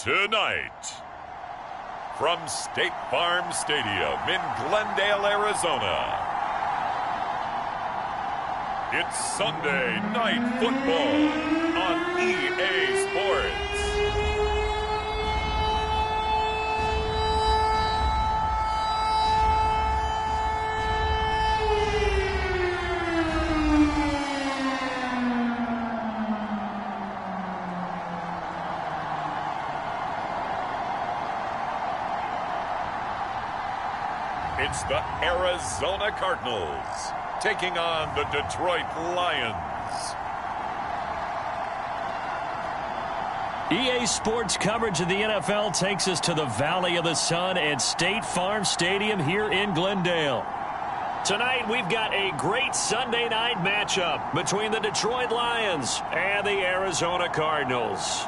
Tonight, from State Farm Stadium in Glendale, Arizona, it's Sunday Night Football on EA Sports. It's the Arizona Cardinals taking on the Detroit Lions. EA Sports coverage of the NFL takes us to the Valley of the Sun at State Farm Stadium here in Glendale. Tonight, we've got a great Sunday night matchup between the Detroit Lions and the Arizona Cardinals.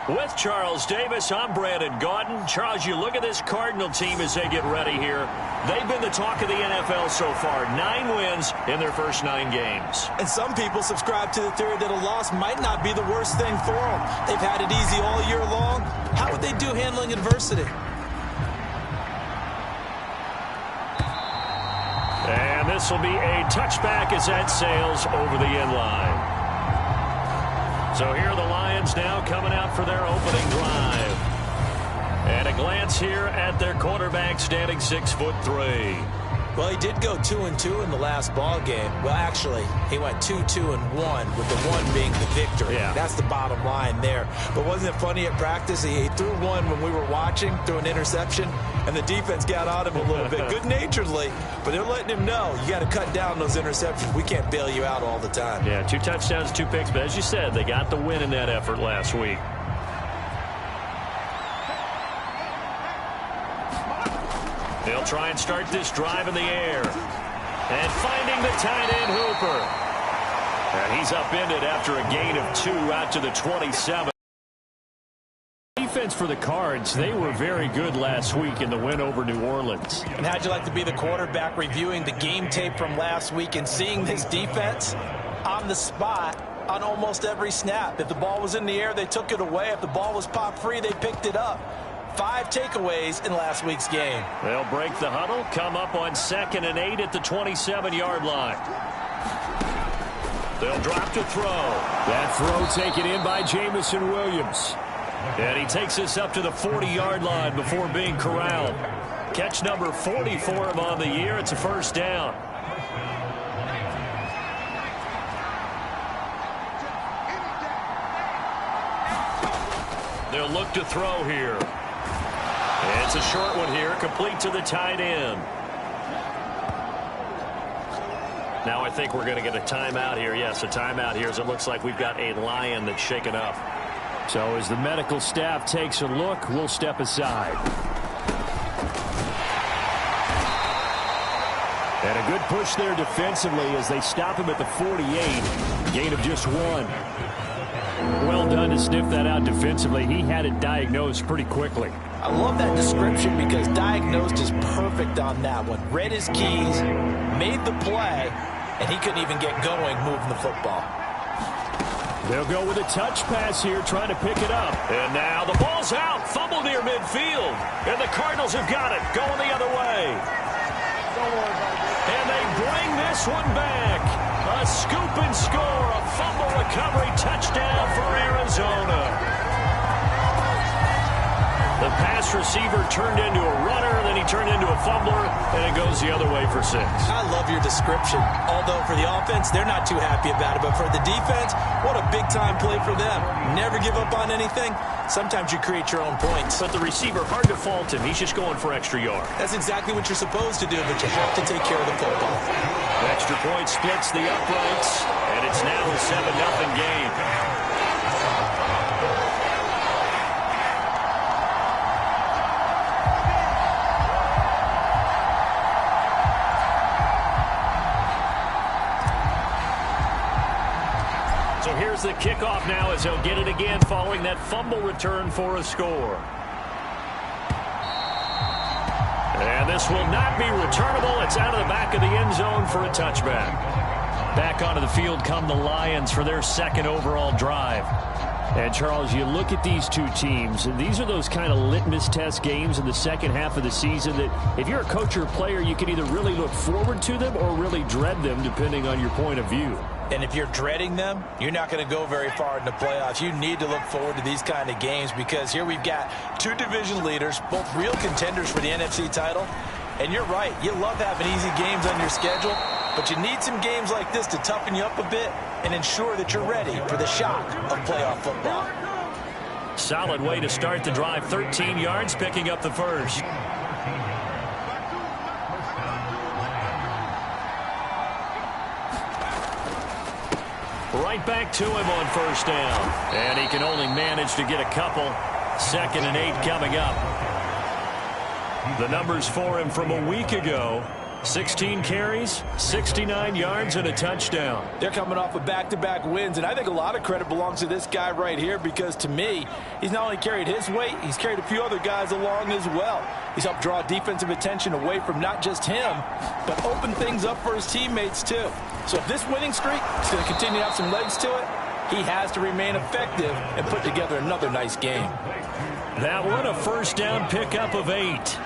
With Charles Davis, I'm Brandon Gaudin. Charles, you look at this Cardinal team as they get ready here. They've been the talk of the NFL so far. 9 wins in their first 9 games. And some people subscribe to the theory that a loss might not be the worst thing for them. They've had it easy all year long. How would they do handling adversity? And this will be a touchback as that sails over the end line. So here are the Lions now coming out for their opening drive. And a glance here at their quarterback standing 6'3". Well, he did go 2-2 in the last ball game. Well, actually, he went 2-2-1 with the 1 being the victory. Yeah. That's the bottom line there. But wasn't it funny at practice? He threw one when we were watching, threw an interception, and the defense got on him a little bit, good-naturedly. But they're letting him know, you got to cut down those interceptions. We can't bail you out all the time. Yeah, 2 touchdowns, 2 picks. But as you said, they got the win in that effort last week. They'll try and start this drive in the air. And finding the tight end Hooper. And he's upended after a gain of 2 out to the 27. Defense for the Cards, they were very good last week in the win over New Orleans. And how'd you like to be the quarterback reviewing the game tape from last week and seeing this defense on the spot on almost every snap? If the ball was in the air, they took it away. If the ball was popped free, they picked it up. 5 takeaways in last week's game. They'll break the huddle, come up on 2nd and 8 at the 27-yard line. They'll drop to throw. That throw taken in by Jamison Williams. And he takes this up to the 40-yard line before being corralled. Catch number 40 for him on the year. It's a first down. They'll look to throw here. It's a short one here, complete to the tight end. Now I think we're going to get a timeout here. Yes, a timeout here as it looks like we've got a Lion that's shaken up. So as the medical staff takes a look, we'll step aside. And a good push there defensively as they stop him at the 48. Gain of just 1. Well done to sniff that out defensively. He had it diagnosed pretty quickly. I love that description because diagnosed is perfect on that one. Read his keys, made the play, and he couldn't even get going moving the football. They'll go with a touch pass here, trying to pick it up. And now the ball's out, fumble near midfield. And the Cardinals have got it, going the other way. And they bring this one back. A scoop and score, a fumble recovery touchdown for Arizona. The pass receiver turned into a runner, then he turned into a fumbler, and it goes the other way for 6. I love your description. Although for the offense, they're not too happy about it. But for the defense, what a big-time play for them. Never give up on anything. Sometimes you create your own points. But the receiver, hard to fault him. He's just going for extra yard. That's exactly what you're supposed to do, but you have to take care of the football. Extra point splits the uprights, and it's now a 7-0 game. the kickoff now as he'll get it again following that fumble return for a score. And this will not be returnable. It's out of the back of the end zone for a touchback. Back onto the field come the Lions for their second overall drive. And, Charles, you look at these two teams, and these are those kind of litmus test games in the second half of the season that if you're a coach or a player, you can either really look forward to them or really dread them, depending on your point of view. And if you're dreading them, you're not going to go very far in the playoffs. You need to look forward to these kind of games because here we've got two division leaders, both real contenders for the NFC title. And you're right, you love having easy games on your schedule, but you need some games like this to toughen you up a bit and ensure that you're ready for the shock of playoff football. Solid way to start the drive, 13 yards, picking up the first. Right back to him on first down. And he can only manage to get a couple. 2nd and 8 coming up. The numbers for him from a week ago. 16 carries, 69 yards, and a touchdown. They're coming off of back-to-back wins, and I think a lot of credit belongs to this guy right here because, to me, he's not only carried his weight, he's carried a few other guys along as well. He's helped draw defensive attention away from not just him, but open things up for his teammates, too. So if this winning streak is going to continue to have some legs to it, he has to remain effective and put together another nice game. That one a first down pickup of 8.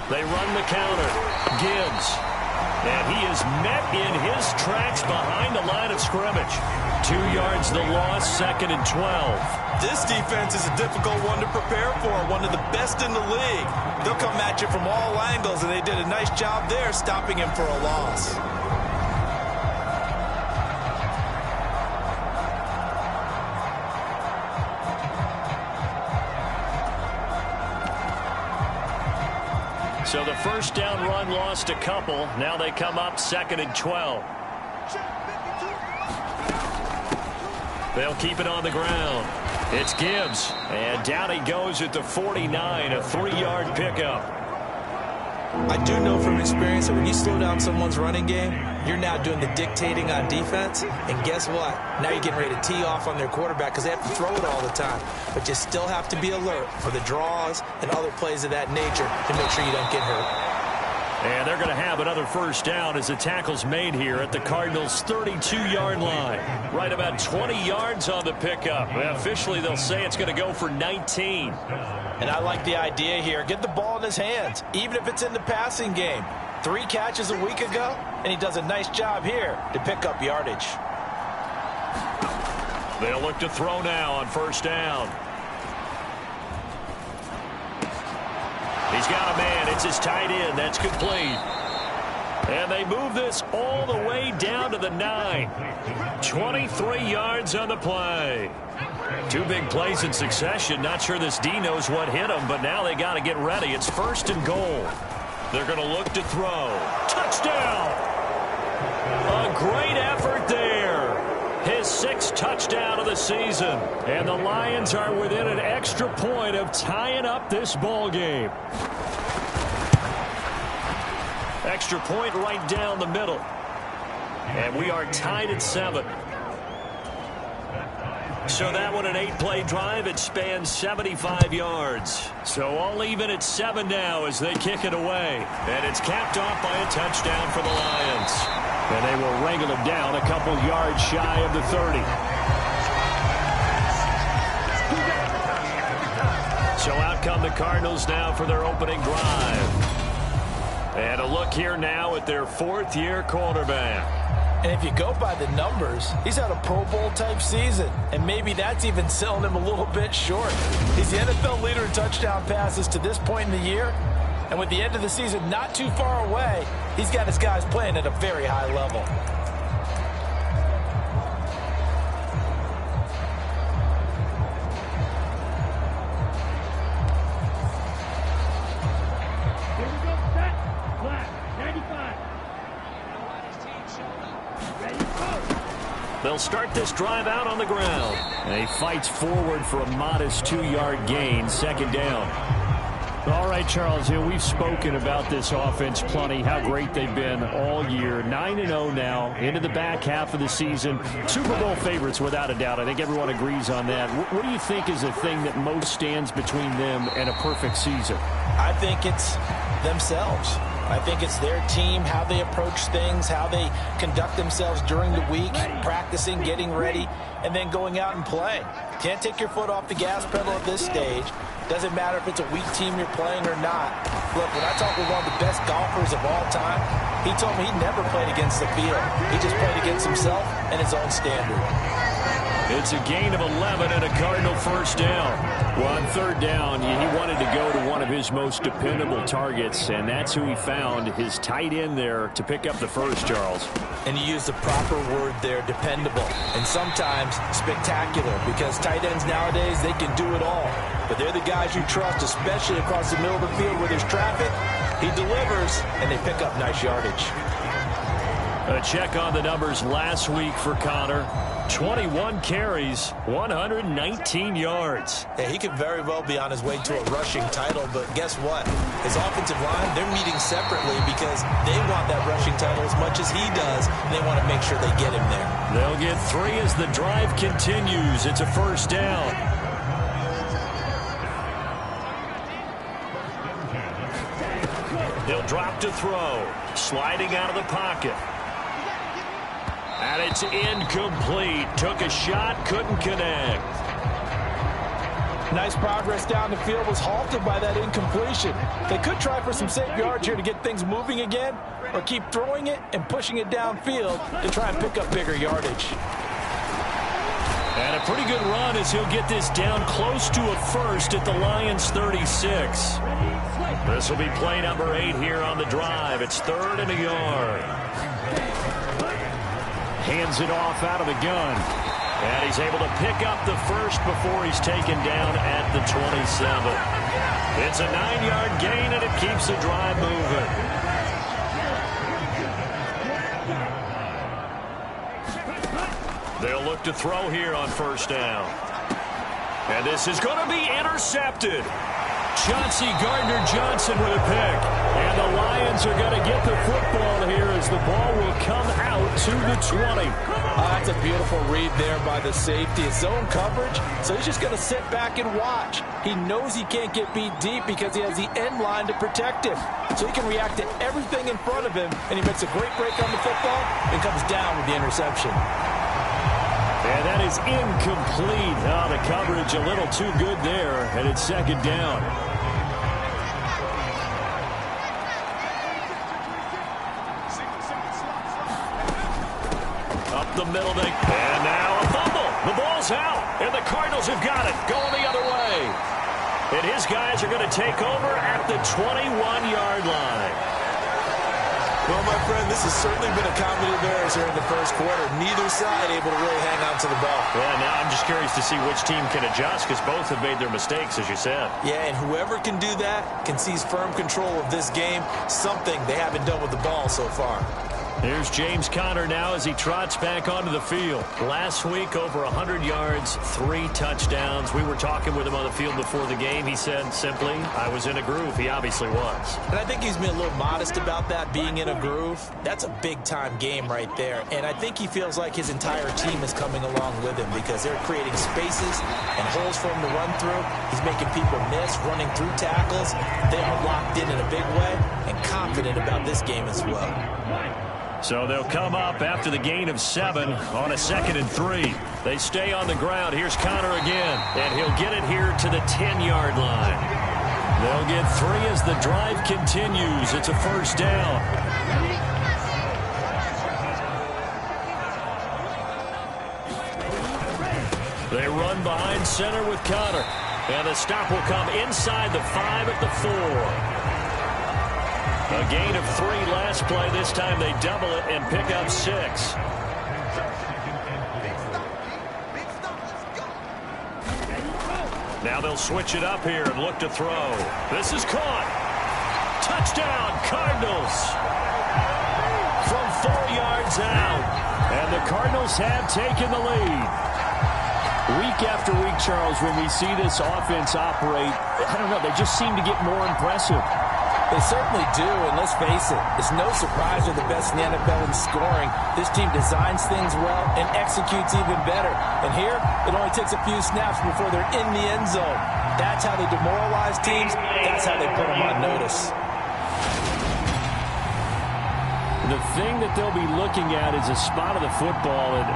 They run the counter. Gibbs. And he is met in his tracks behind the line of scrimmage. 2 yards the loss, 2nd and 12. This defense is a difficult one to prepare for, one of the best in the league. They'll come at you from all angles, and they did a nice job there stopping him for a loss. So the first down run lost a couple. Now they come up 2nd and 12. They'll keep it on the ground. It's Gibbs. And down he goes at the 49, a 3-yard pickup. I do know from experience that when you slow down someone's running game, you're now doing the dictating on defense. And guess what? Now you're getting ready to tee off on their quarterback because they have to throw it all the time. But you still have to be alert for the draws and other plays of that nature to make sure you don't get hurt. And they're going to have another first down as the tackle's made here at the Cardinals' 32-yard line. Right about 20 yards on the pickup. Officially, they'll say it's going to go for 19. And I like the idea here. Get the ball in his hands, even if it's in the passing game. 3 catches a week ago, and he does a nice job here to pick up yardage. They'll look to throw now on first down. He's got a man. It's his tight end. That's complete. And they move this all the way down to the 9. 23 yards on the play. 2 big plays in succession. Not sure this D knows what hit him, but now they got to get ready. It's 1st and goal. They're going to look to throw. Touchdown! A great effort there. His 6th touchdown of the season. And the Lions are within an extra point of tying up this ball game. Extra point right down the middle. And we are tied at 7. So that one an 8-play drive. It spans 75 yards. So all even at 7 now as they kick it away. And it's capped off by a touchdown for the Lions. And they will wrangle him down a couple yards shy of the 30. So out come the Cardinals now for their opening drive. And a look here now at their 4th-year quarterback. And if you go by the numbers, he's had a Pro Bowl-type season. And maybe that's even selling him a little bit short. He's the NFL leader in touchdown passes to this point in the year. And with the end of the season not too far away, he's got his guys playing at a very high level. They'll start this drive out on the ground. And he fights forward for a modest 2-yard gain, 2nd down. All right, Charles, we've spoken about this offense plenty, how great they've been all year. 9-0 now, into the back half of the season. Super Bowl favorites, without a doubt. I think everyone agrees on that. What do you think is the thing that most stands between them and a perfect season? I think it's themselves. I think it's their team, how they approach things, how they conduct themselves during the week, practicing, getting ready, and then going out and play. Can't take your foot off the gas pedal at this stage. Doesn't matter if it's a weak team you're playing or not. Look, when I talk with one of the best golfers of all time, he told me he never played against the field. He just played against himself and his own standard. It's a gain of 11 and a Cardinal first down. Well, on third down, he wanted to go to one of his most dependable targets, and that's who he found, his tight end there, to pick up the first, Charles. And you use the proper word there, dependable, and sometimes spectacular, because tight ends nowadays, they can do it all. But they're the guys you trust, especially across the middle of the field where there's traffic. He delivers, and they pick up nice yardage. A check on the numbers last week for Connor. 21 carries, 119 yards. Yeah, he could very well be on his way to a rushing title, but guess what? His offensive line, they're meeting separately because they want that rushing title as much as he does, and they want to make sure they get him there. They'll get 3 as the drive continues. It's a first down. He'll drop to throw, sliding out of the pocket. And it's incomplete. Took a shot, couldn't connect. Nice progress down the field, was halted by that incompletion. They could try for some safe yards here to get things moving again, or keep throwing it and pushing it downfield to try and pick up bigger yardage. And a pretty good run as he'll get this down close to a first at the Lions' 36. This will be play number 8 here on the drive. It's 3rd and a yard. Hands it off out of the gun. And he's able to pick up the first before he's taken down at the 27. It's a 9-yard gain, and it keeps the drive moving. They'll look to throw here on first down. And this is going to be intercepted. Chauncey Gardner-Johnson with a pick. And the Lions are going to get the football here as the ball will come out to the 20. That's a beautiful read there by the safety. It's zone coverage, so he's just going to sit back and watch. He knows he can't get beat deep because he has the end line to protect him. So he can react to everything in front of him, and he makes a great break on the football and comes down with the interception. And that is incomplete. Oh, the coverage a little too good there, and it's second down. Up the middle, and now a fumble. The ball's out, and the Cardinals have got it, going the other way. And his guys are going to take over at the 21-yard line. Well, my friend, this has certainly been a comedy of errors here in the first quarter. Neither side able to really hang on to the ball. Yeah, now I'm just curious to see which team can adjust because both have made their mistakes, as you said. Yeah, and whoever can do that can seize firm control of this game, something they haven't done with the ball so far. Here's James Conner now as he trots back onto the field. Last week, over 100 yards, 3 touchdowns. We were talking with him on the field before the game. He said simply, I was in a groove. He obviously was. And I think he's been a little modest about that, being in a groove. That's a big-time game right there. And I think he feels like his entire team is coming along with him because they're creating spaces and holes for him to run through. He's making people miss, running through tackles. They are locked in a big way and confident about this game as well. So they'll come up after the gain of 7 on a 2nd and 3. They stay on the ground. Here's Conner again, and he'll get it here to the 10-yard line. They'll get 3 as the drive continues. It's a first down. They run behind center with Conner, and the stop will come inside the 5 at the 4. A gain of 3 last play. This time they double it and pick up 6. Now they'll switch it up here and look to throw. This is caught. Touchdown, Cardinals. From 4 yards out. And the Cardinals have taken the lead. Week after week, Charles, when we see this offense operate, I don't know, they just seem to get more impressive. They certainly do, and let's face it, it's no surprise they're the best in the NFL in scoring. This team designs things well and executes even better. And here, it only takes a few snaps before they're in the end zone. That's how they demoralize teams. That's how they put them on notice. The thing that they'll be looking at is a spot of the football, and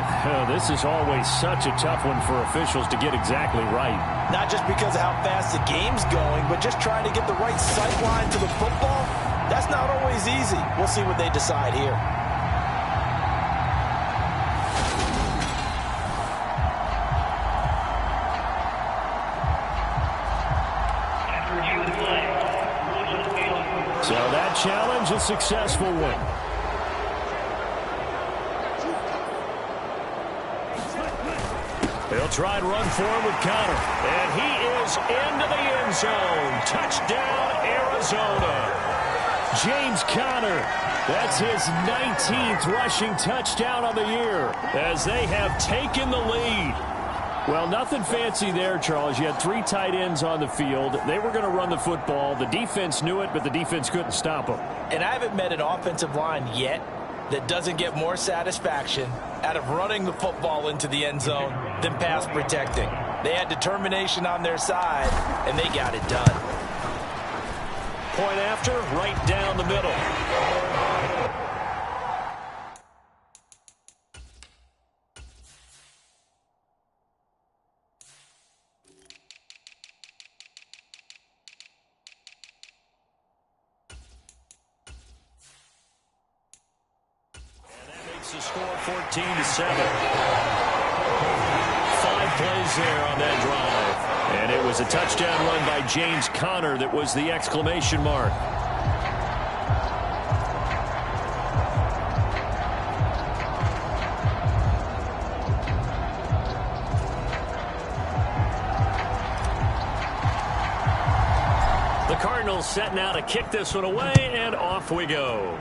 this is always such a tough one for officials to get exactly right. Not just because of how fast the game's going, but just trying to get the right sight line to the football. That's not always easy. We'll see what they decide here. So that challenge, a successful one. They'll try and run for him with Conner. And he is into the end zone. Touchdown, Arizona. James Conner. That's his 19th rushing touchdown of the year as they have taken the lead. Well, nothing fancy there, Charles. You had 3 tight ends on the field. They were going to run the football. The defense knew it, but the defense couldn't stop them. And I haven't met an offensive line yet that doesn't get more satisfaction out of running the football into the end zone than pass protecting. They had determination on their side, and they got it done. Point after, right down the middle. The score 14-7. 5 plays there on that drive. And it was a touchdown run by James Conner that was the exclamation mark. The Cardinals setting out to kick this one away, and off we go.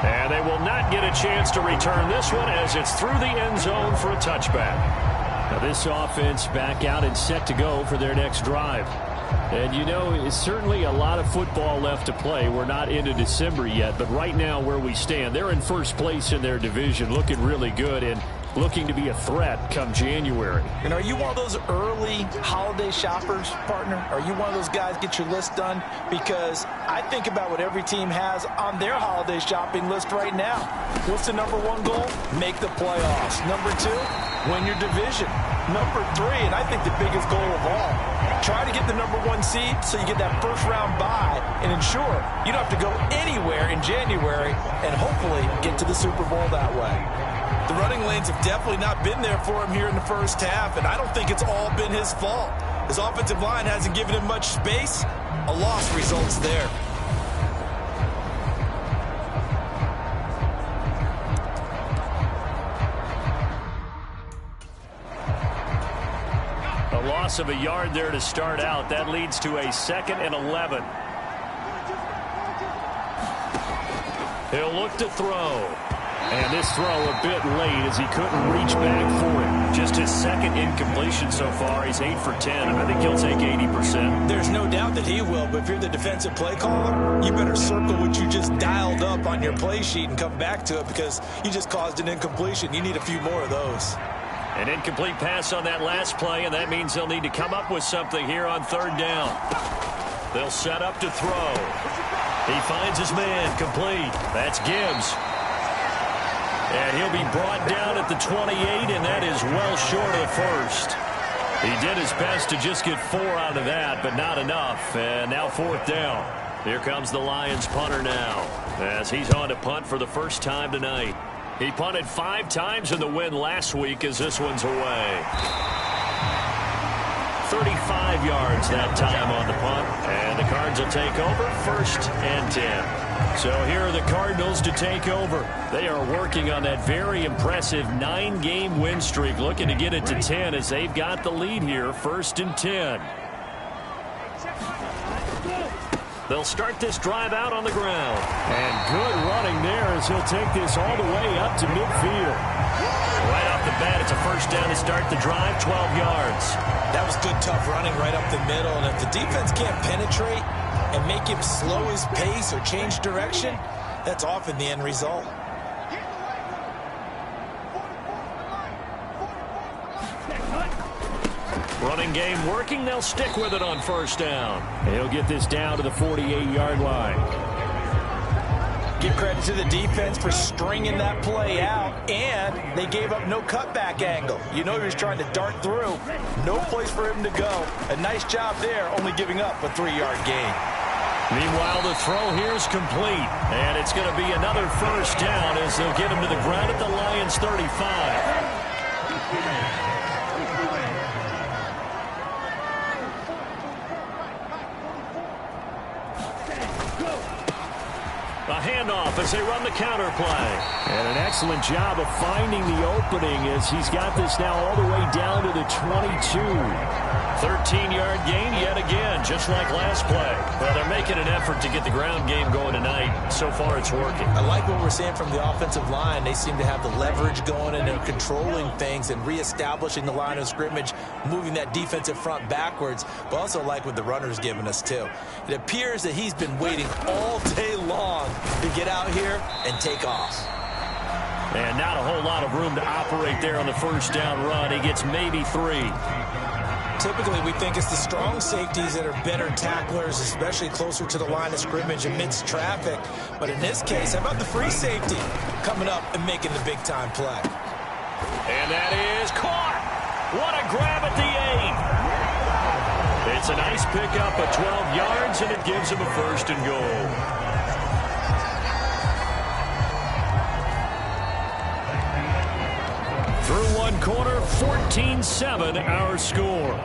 And they will not get a chance to return this one as it's through the end zone for a touchback. Now this offense back out and set to go for their next drive. And you know, it's certainly a lot of football left to play. We're not into December yet, but right now where we stand, they're in first place in their division, looking really good and looking to be a threat come January. And are you one of those early holiday shoppers, partner? Are you one of those guys get your list done? Because I think about what every team has on their holiday shopping list right now. What's the number 1 goal? Make the playoffs. Number 2, win your division. Number 3, and I think the biggest goal of all, try to get the number 1 seed so you get that first round bye and ensure you don't have to go anywhere in January and hopefully get to the Super Bowl that way. The running lanes have definitely not been there for him here in the first half, and I don't think it's all been his fault. His offensive line hasn't given him much space. A loss results there. A loss of a yard there to start out. That leads to a 2nd and 11. He'll look to throw. And this throw a bit late as he couldn't reach back for it. Just his 2nd incompletion so far. He's 8 for 10. I think he'll take 80%. There's no doubt that he will, but if you're the defensive play caller, you better circle what you just dialed up on your play sheet and come back to it because you just caused an incompletion. You need a few more of those. An incomplete pass on that last play, and that means they'll need to come up with something here on 3rd down. They'll set up to throw. He finds his man, complete. That's Gibbs. And he'll be brought down at the 28, and that is well short of the first. He did his best to just get 4 out of that, but not enough. And now 4th down. Here comes the Lions punter now, as he's on to punt for the first time tonight. He punted 5 times in the win last week as this one's away. 35 yards that time on the punt, and the Cards will take over 1st and 10. So here are the Cardinals to take over. They are working on that very impressive 9-game win streak, looking to get it to 10 as they've got the lead here, 1st and 10. They'll start this drive out on the ground. And good running there as he'll take this all the way up to midfield. Right off the bat, it's a first down to start the drive, 12 yards. That was good, tough running right up the middle. And if the defense can't penetrate and make him slow his pace or change direction, that's often the end result. Running game working. They'll stick with it on first down. He'll get this down to the 48-yard line. Give credit to the defense for stringing that play out, and they gave up no cutback angle. You know he was trying to dart through. No place for him to go. A nice job there, only giving up a 3-yard gain. Meanwhile, the throw here is complete, and it's going to be another first down as they'll get him to the ground at the Lions' 35. A handoff as they run the counter play. And an excellent job of finding the opening as he's got this now all the way down to the 22. 13-yard gain yet again, just like last play. Well, they're making an effort to get the ground game going tonight. So far, it's working. I like what we're seeing from the offensive line. They seem to have the leverage going, and they're controlling things and reestablishing the line of scrimmage, moving that defensive front backwards. But also like what the runner's giving us, too. It appears that he's been waiting all day long to get out here and take off. And not a whole lot of room to operate there on the first down run. He gets maybe 3. Typically, we think it's the strong safeties that are better tacklers, especially closer to the line of scrimmage amidst traffic. But in this case, how about the free safety coming up and making the big-time play? And that is caught. What a grab at the 8. It's a nice pickup of 12 yards, and it gives him a first and goal. Through one quarter, 14-7 our score.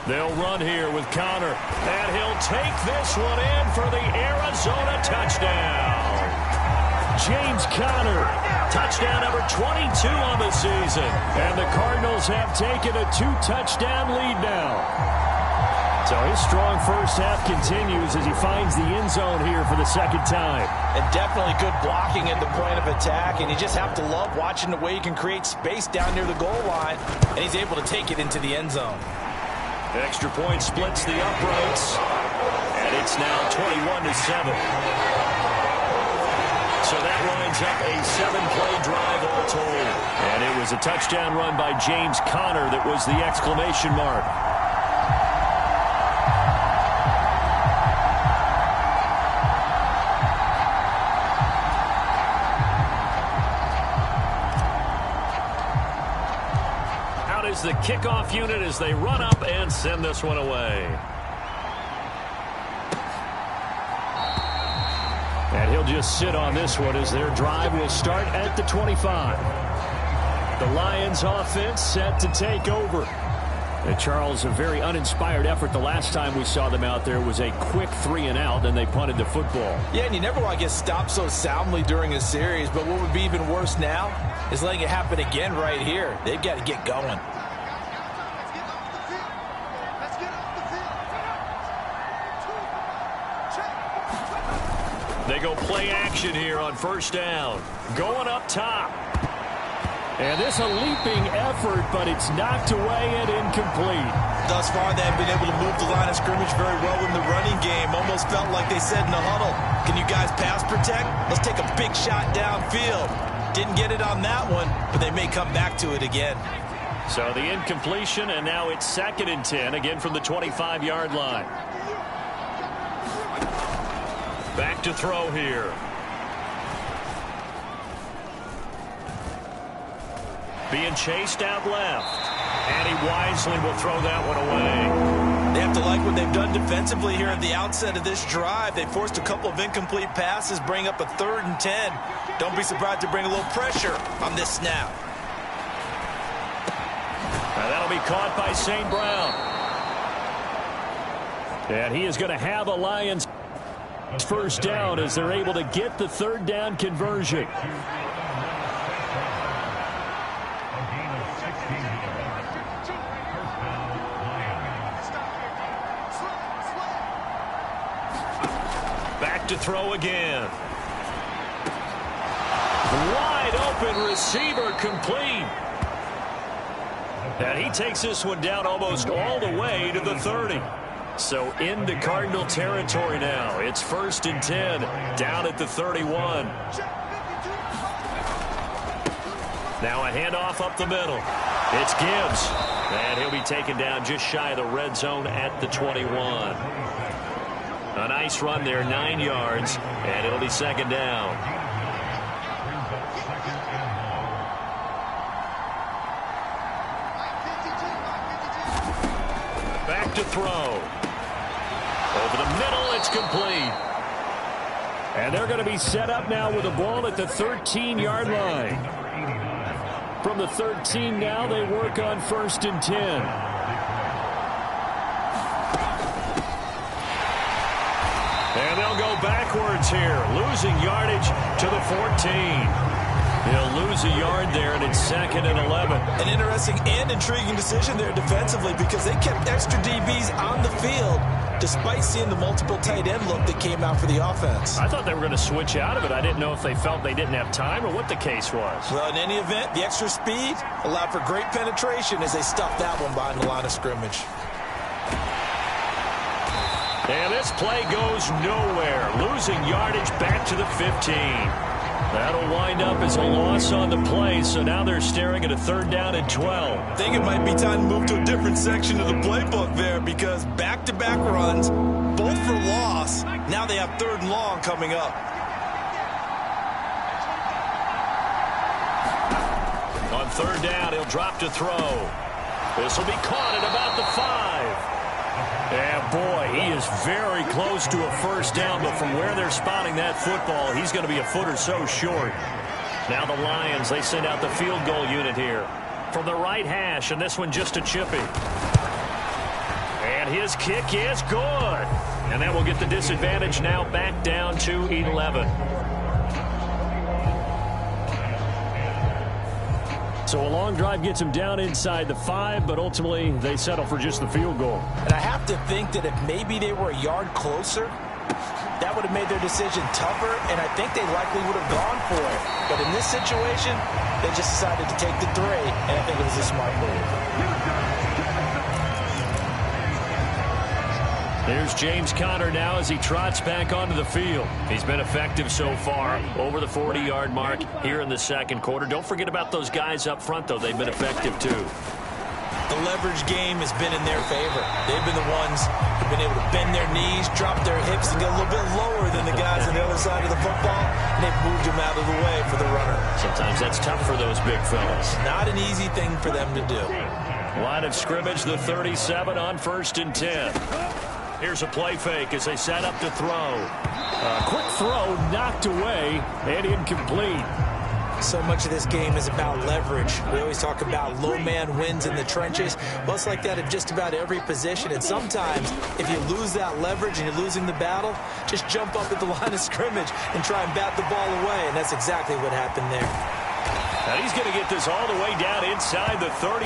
They'll run here with Connor, and he'll take this one in for the Arizona touchdown. James Conner, touchdown number 22 on the season. And the Cardinals have taken a 2-touchdown lead now. So his strong first half continues as he finds the end zone here for the second time. And definitely good blocking at the point of attack. And you just have to love watching the way he can create space down near the goal line. And he's able to take it into the end zone. Extra point splits the uprights. And it's now 21-7. So that lines up a 7-play drive all told. And it was a touchdown run by James Conner that was the exclamation mark. Out is the kickoff unit as they run up and send this one away. And he'll just sit on this one as their drive will start at the 25. The Lions offense set to take over. And Charles, a very uninspired effort the last time we saw them out there was a quick 3-and-out, then they punted the football. Yeah, and you never want to get stopped so soundly during a series, but what would be even worse now is letting it happen again right here. They've got to get going. They go play action here on first down. Going up top. And this a leaping effort, but it's knocked away and incomplete. Thus far, they have been able to move the line of scrimmage very well in the running game. Almost felt like they said in the huddle, can you guys pass protect? Let's take a big shot downfield. Didn't get it on that one, but they may come back to it again. So the incompletion, and now it's 2nd and 10, again from the 25-yard line. Back to throw here. Being chased out left. And he wisely will throw that one away. They have to like what they've done defensively here at the outset of this drive. They forced a couple of incomplete passes, bring up a 3rd and 10. Don't be surprised to bring a little pressure on this snap. And that'll be caught by St. Brown. And he is going to have a Lions first down as they're able to get the third down conversion. Back to throw again. Wide open receiver complete. And he takes this one down almost all the way to the 30. So into Cardinal territory now. It's 1st and 10 down at the 31. Now a handoff up the middle. It's Gibbs. And he'll be taken down just shy of the red zone at the 21. A nice run there, 9 yards, and it'll be 2nd down. Back to throw. Over the middle, it's complete. And they're going to be set up now with the ball at the 13-yard line. From the 13 now, they work on 1st and 10. And they'll go backwards here, losing yardage to the 14. He'll lose a yard there, and it's 2nd and 11. An interesting and intriguing decision there defensively because they kept extra DBs on the field despite seeing the multiple tight end look that came out for the offense. I thought they were going to switch out of it. I didn't know if they felt they didn't have time or what the case was. Well, in any event, the extra speed allowed for great penetration as they stuffed that one behind the line of scrimmage. And this play goes nowhere. Losing yardage back to the 15. That'll wind up as a loss on the play, so now they're staring at a 3rd down and 12. I think it might be time to move to a different section of the playbook there because back-to-back runs, both for loss. Now they have 3rd and long coming up. On 3rd down, he'll drop to throw. This will be caught at about the 5. And boy, he is very close to a 1st down, but from where they're spotting that football, he's going to be a foot or so short. Now the Lions, they send out the field goal unit here from the right hash, and this one just a chippy. And his kick is good. And that will get the disadvantage now back down to 11. So a long drive gets him down inside the 5, but ultimately they settle for just the field goal. And I have to think that if maybe they were a yard closer, that would have made their decision tougher, and I think they likely would have gone for it. But in this situation, they just decided to take the 3, and I think it was a smart move. There's James Conner now as he trots back onto the field. He's been effective so far, over the 40-yard mark here in the 2nd quarter. Don't forget about those guys up front, though. They've been effective, too. The leverage game has been in their favor. They've been the ones who've been able to bend their knees, drop their hips, and get a little bit lower than the guys on the other side of the football, and they've moved them out of the way for the runner. Sometimes that's tough for those big fellas. Not an easy thing for them to do. Line of scrimmage, the 37 on 1st and 10. Here's a play fake as they set up to throw. A quick throw knocked away and incomplete. So much of this game is about leverage. We always talk about low man wins in the trenches. Well, it's like that at just about every position. And sometimes, if you lose that leverage and you're losing the battle, just jump up at the line of scrimmage and try and bat the ball away. And that's exactly what happened there. Now he's going to get this all the way down inside the 35.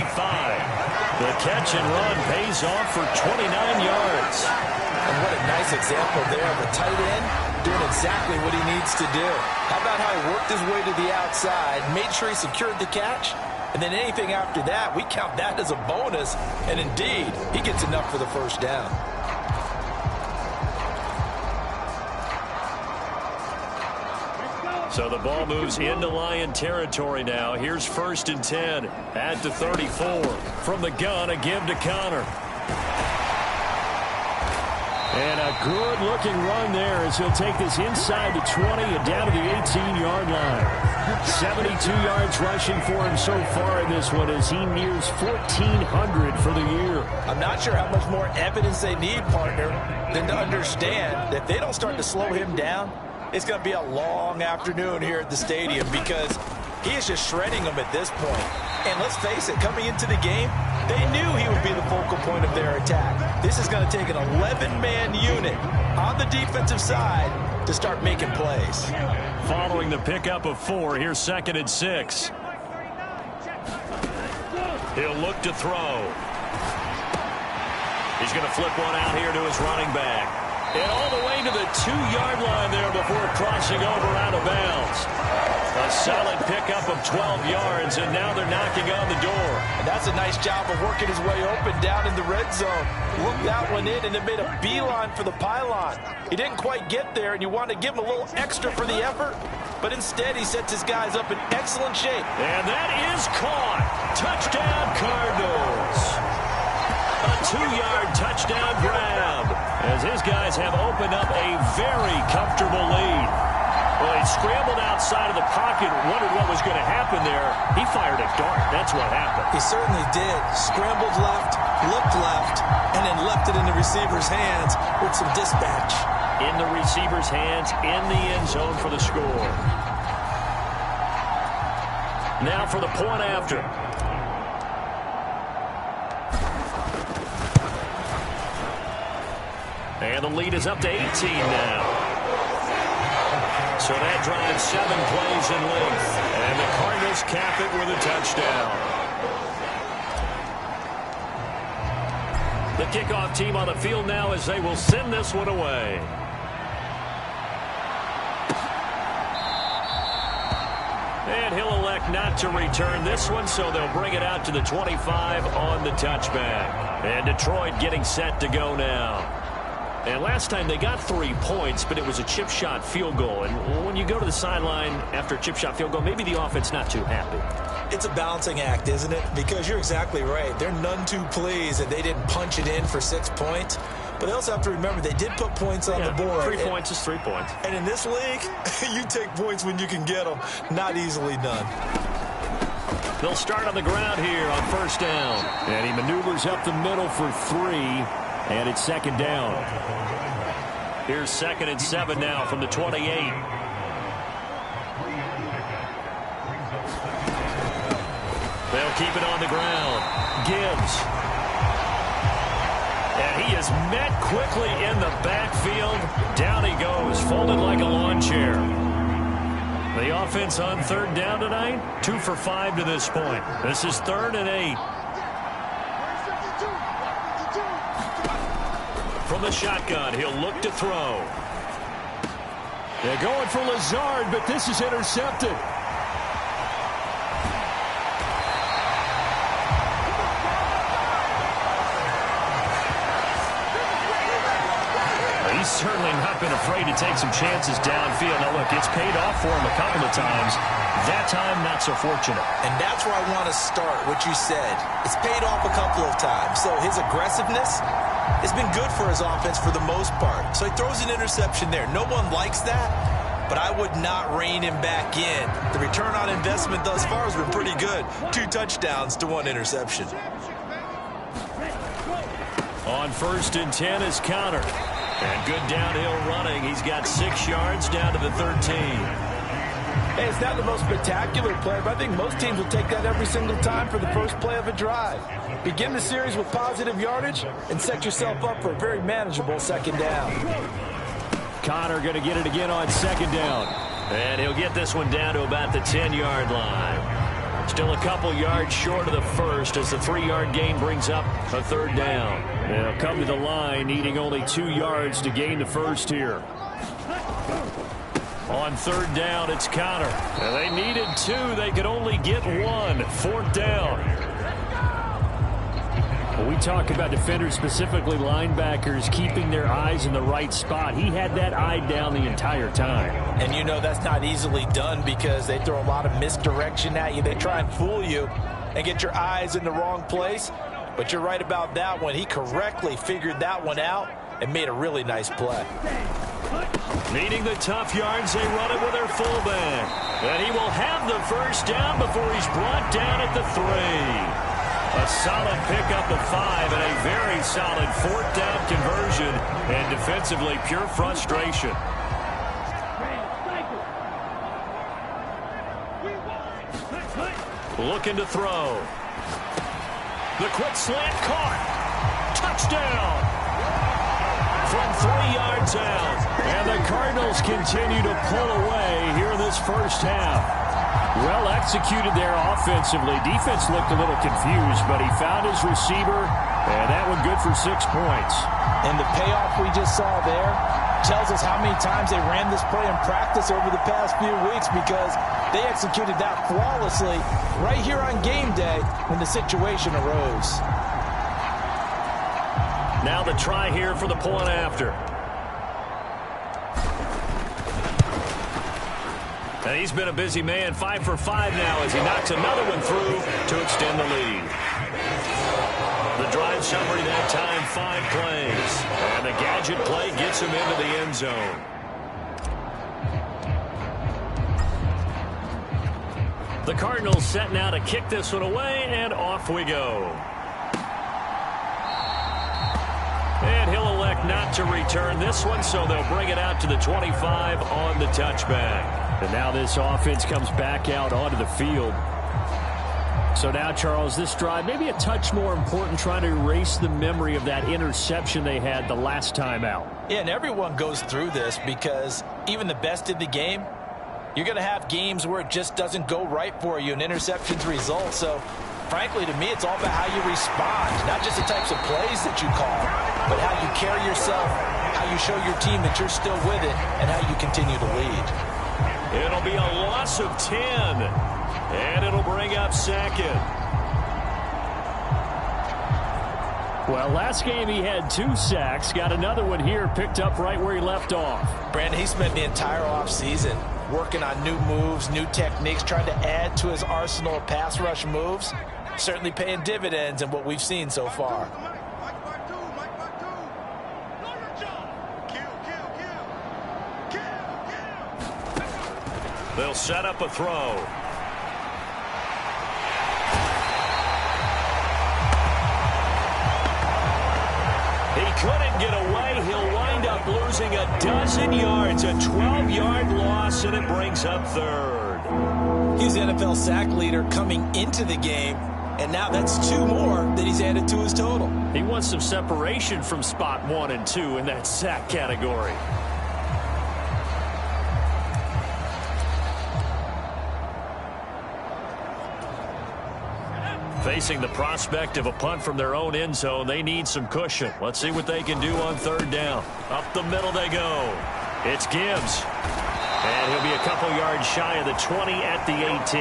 The catch and run pays off for 29 yards. And what a nice example there of a tight end doing exactly what he needs to do. How about how he worked his way to the outside, made sure he secured the catch, and then anything after that, we count that as a bonus. And indeed, he gets enough for the 1st down. So the ball moves into Lion territory now. Here's 1st and 10 at the 34. From the gun, a give to Conner. And a good-looking run there as he'll take this inside the 20 and down to the 18-yard line. 72 yards rushing for him so far in this one as he nears 1,400 for the year. I'm not sure how much more evidence they need, partner, than to understand that if they don't start to slow him down, it's going to be a long afternoon here at the stadium because he is just shredding them at this point. And let's face it, coming into the game, They knew he would be the focal point of their attack. This is going to take an 11-man unit on the defensive side to start making plays. Following the pickup of 4, here's 2nd and 6. He'll look to throw. He's going to flip one out here to his running back. And all the way to the 2-yard line there before crossing over out of bounds. A solid pickup of 12 yards, and now they're knocking on the door. And that's a nice job of working his way open down in the red zone. Looked that one in and then made a beeline for the pylon. He didn't quite get there, and you want to give him a little extra for the effort. But instead, he sets his guys up in excellent shape. And that is caught. Touchdown, Cardinals. A 2-yard touchdown grab as his guys have opened up a very comfortable lead. Well, he scrambled outside of the pocket, wondered what was going to happen there. He fired a dart. That's what happened. He certainly did. Scrambled left, looked left, and then left it in the receiver's hands with some dispatch. In the receiver's hands, in the end zone for the score. Now for the point after. And the lead is up to 18 now. So that drives 7 plays in length. And the Cardinals cap it with a touchdown. The kickoff team on the field now as they will send this one away. And he'll elect not to return this one, so they'll bring it out to the 25 on the touchback. And Detroit getting set to go now. And last time they got 3 points, but it was a chip shot field goal. And when you go to the sideline after a chip shot field goal, maybe the offense not too happy. It's a balancing act, isn't it? Because you're exactly right. They're none too pleased that they didn't punch it in for 6 points. But they also have to remember they did put points on the board. 3 points is 3 points. And in this league, you take points when you can get them. Not easily done. They'll start on the ground here on 1st down. And he maneuvers up the middle for 3. And it's 2nd down. Here's 2nd and 7 now from the 28. They'll keep it on the ground. Gibbs. And he is met quickly in the backfield. Down he goes, folded like a lawn chair. The offense on 3rd down tonight, 2 for 5 to this point. This is 3rd and 8. From the shotgun, he'll look to throw. They're going for Lazard, but this is intercepted. He's certainly not been afraid to take some chances downfield. Now, look, it's paid off for him a couple of times. That time, not so fortunate. And that's where I want to start, what you said. It's paid off a couple of times. So his aggressiveness has been good for his offense for the most part. So he throws an interception there. No one likes that, but I would not rein him back in. The return on investment thus far has been pretty good. 2 touchdowns to 1 interception. On 1st and 10 is counter. And good downhill running. He's got 6 yards down to the 13. Hey, it's not the most spectacular play, but I think most teams will take that every single time for the first play of a drive. Begin the series with positive yardage and set yourself up for a very manageable 2nd down. Connor going to get it again on 2nd down. And he'll get this one down to about the 10-yard line. Still a couple yards short of the first as the 3-yard gain brings up a 3rd down. They'll come to the line needing only 2 yards to gain the first here. On 3rd down, it's Connor. And they needed 2. They could only get 1. 4th down. Well, we talk about defenders, specifically linebackers, keeping their eyes in the right spot. He had that eye down the entire time. And you know that's not easily done because they throw a lot of misdirection at you. They try and fool you and get your eyes in the wrong place. But you're right about that one. He correctly figured that one out and made a really nice play. Needing the tough yards, they run it with their fullback. And he will have the first down before he's brought down at the 3. A solid pickup of 5 and a very solid 4th down conversion. And defensively, pure frustration. Looking to throw. The quick slant caught. Touchdown. From 3 yards out. And the Cardinals continue to pull away here in this first half. Well executed there offensively. Defense looked a little confused, but he found his receiver, and that one good for 6 points. And the payoff we just saw there tells us how many times they ran this play in practice over the past few weeks, because they executed that flawlessly right here on game day when the situation arose. Now the try here for the point after. And he's been a busy man, 5 for 5 now as he knocks another one through to extend the lead. The drive summary that time, 5 plays. And the gadget play gets him into the end zone. The Cardinals set now to kick this one away, and off we go. And he'll elect not to return this one, so they'll bring it out to the 25 on the touchback. And now this offense comes back out onto the field. So now, Charles, this drive maybe a touch more important, trying to erase the memory of that interception they had the last time out. Yeah, and everyone goes through this, because even the best in the game, you're going to have games where it just doesn't go right for you and interceptions result. So, frankly, to me, it's all about how you respond, not just the types of plays that you call, but how you carry yourself, how you show your team that you're still with it, and how you continue to lead. It'll be a loss of 10, and it'll bring up second. Well, last game he had 2 sacks, got another one here, picked up right where he left off. Brandon, he spent the entire offseason working on new moves, new techniques, trying to add to his arsenal of pass rush moves. Certainly paying dividends in what we've seen so far. They'll set up a throw. He couldn't get away. He'll wind up losing a dozen yards, a 12-yard loss, and it brings up third. He's the NFL sack leader coming into the game, and now that's 2 more that he's added to his total. He wants some separation from spot 1 and 2 in that sack category. Facing the prospect of a punt from their own end zone, they need some cushion. Let's see what they can do on 3rd down. Up the middle they go. It's Gibbs. And he'll be a couple yards shy of the 20 at the 18.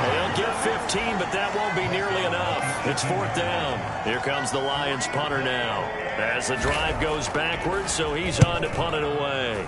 They'll get 15, but that won't be nearly enough. It's 4th down. Here comes the Lions punter now, as the drive goes backwards, so he's on to punt it away.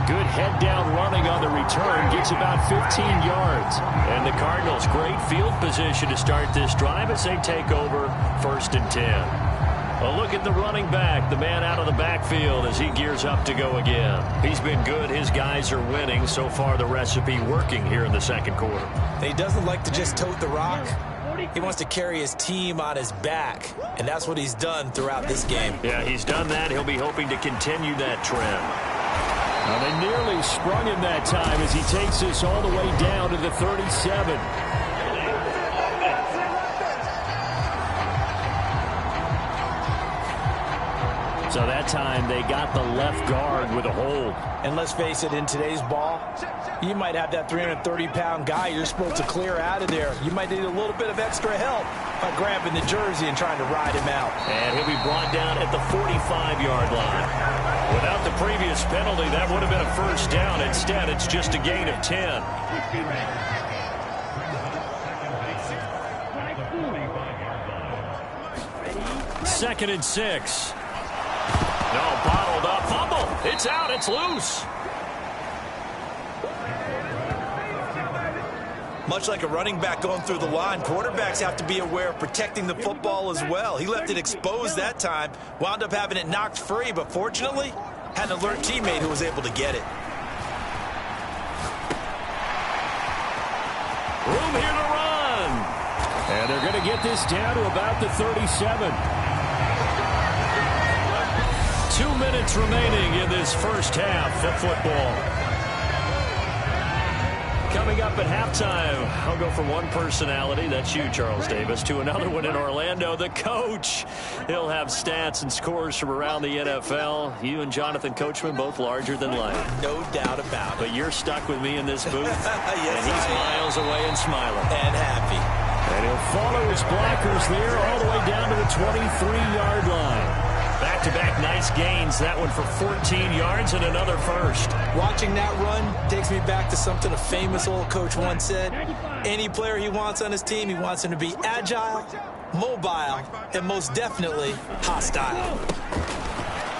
Good head-down running on the return. Gets about 15 yards. And the Cardinals, great field position to start this drive as they take over 1st and 10. A look at the running back, the man out of the backfield as he gears up to go again. He's been good. His guys are winning. So far, the recipe working here in the 2nd quarter. He doesn't like to just tote the rock. He wants to carry his team on his back, and that's what he's done throughout this game. Yeah, he's done that. He'll be hoping to continue that trend. Now they nearly sprung him that time as he takes this all the way down to the 37. So that time they got the left guard with a hold. And let's face it, in today's ball, you might have that 330-pound guy you're supposed to clear out of there. You might need a little bit of extra help by grabbing the jersey and trying to ride him out. And he'll be brought down at the 45-yard line. Without the previous penalty, that would have been a 1st down. Instead, it's just a gain of 10. 2nd and 6. No, bottled up. Fumble. It's out. It's loose. Much like a running back going through the line, quarterbacks have to be aware of protecting the football as well. He left it exposed that time, wound up having it knocked free, but fortunately, had an alert teammate who was able to get it. Room here to run. And they're going to get this down to about the 37. 2 minutes remaining in this first half of football. Coming up at halftime, I'll go from one personality, that's you, Charles Davis, to another one in Orlando, the coach. He'll have stats and scores from around the NFL. You and Jonathan Coachman, both larger than life. No doubt about it. But you're stuck with me in this booth, yes, and he's miles away and smiling. And happy. And he'll follow his blockers there all the way down to the 23-yard line. Back-to-back nice gains, that one for 14 yards and another first. Watching that run takes me back to something a famous old coach once said. Any player he wants on his team, he wants him to be agile, mobile, and most definitely hostile.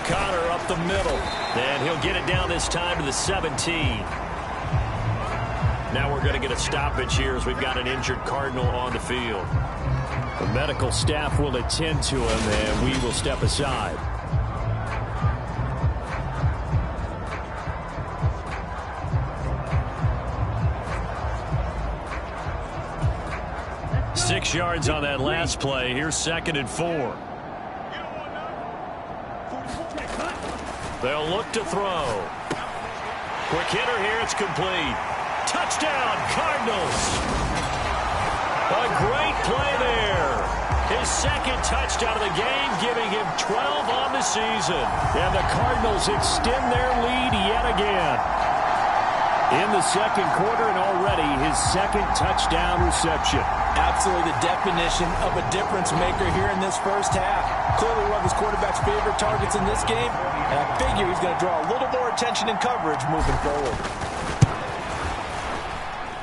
Connor up the middle, and he'll get it down this time to the 17. Now we're going to get a stoppage here as we've got an injured Cardinal on the field. The medical staff will attend to him, and we will step aside. Six yards on that last play. Here's 2nd and 4. They'll look to throw. Quick hitter here. It's complete. Touchdown, Cardinals. A great play there. His second touchdown of the game, giving him 12 on the season. And the Cardinals extend their lead yet again. In the second quarter, and already his second touchdown reception. Absolutely the definition of a difference maker here in this first half. Clearly one of his quarterback's favorite targets in this game, and I figure he's going to draw a little more attention and coverage moving forward.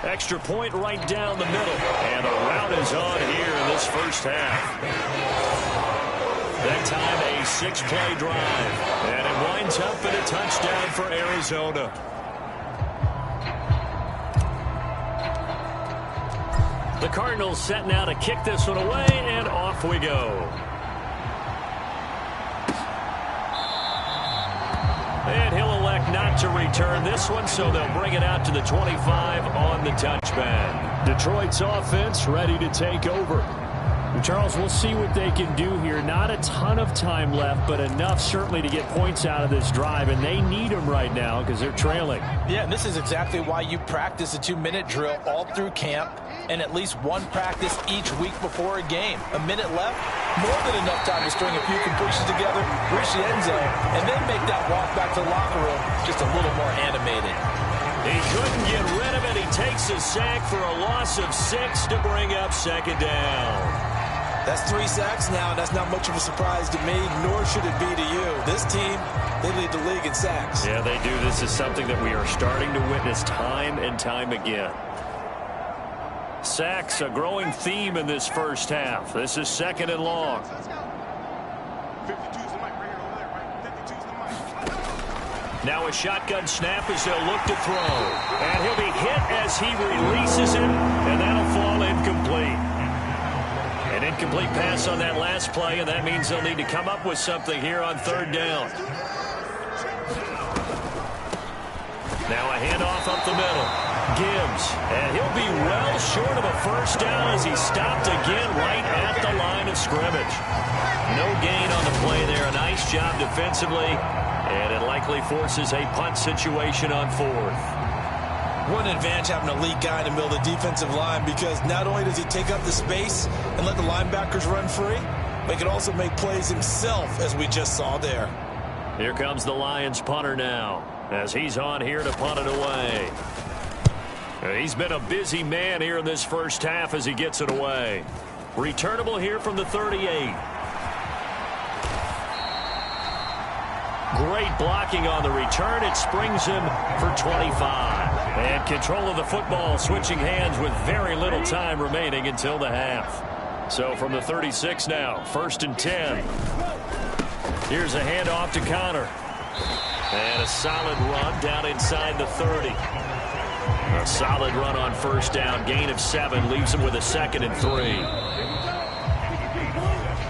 Extra point right down the middle. And the route is on here in this first half. That time a 6-play drive. And it winds up in a touchdown for Arizona. The Cardinals set now to kick this one away, and off we go. And he'll elect not to return this one, so they'll bring it out to the 25 on the touchback. Detroit's offense ready to take over. Charles, we'll see what they can do here. Not a ton of time left, but enough certainly to get points out of this drive, and they need them right now because they're trailing. Yeah, and this is exactly why you practice a 2-minute drill all through camp and at least one practice each week before a game. A minute left, more than enough time to string a few completions together, reach the end zone, and then make that walk back to the locker room just a little more animated. He couldn't get rid of it. He takes a sack for a loss of 6 to bring up 2nd down. That's 3 sacks now, and that's not much of a surprise to me, nor should it be to you. This team, they lead the league in sacks. Yeah, they do. This is something that we are starting to witness time and time again. Sacks, a growing theme in this first half. This is 2nd and long. Now a shotgun snap as they'll look to throw. And he'll be hit as he releases it, and that'll fall incomplete. An incomplete pass on that last play, and that means they'll need to come up with something here on 3rd down. Now a handoff up the middle. Gibbs, and he'll be well short of a first down as he's stopped again right at the line of scrimmage. No gain on the play there. A nice job defensively, and it likely forces a punt situation on 4th. What an advantage having an elite guy in the middle of the defensive line, because not only does he take up the space and let the linebackers run free, but he can also make plays himself, as we just saw there. Here comes the Lions punter now, as he's on here to punt it away. He's been a busy man here in this first half as he gets it away. Returnable here from the 38. Great blocking on the return. It springs him for 25. And control of the football switching hands with very little time remaining until the half. So from the 36 now, 1st and 10. Here's a handoff to Connor. And a solid run down inside the 30. A solid run on 1st down. Gain of 7 leaves him with a 2nd and 3.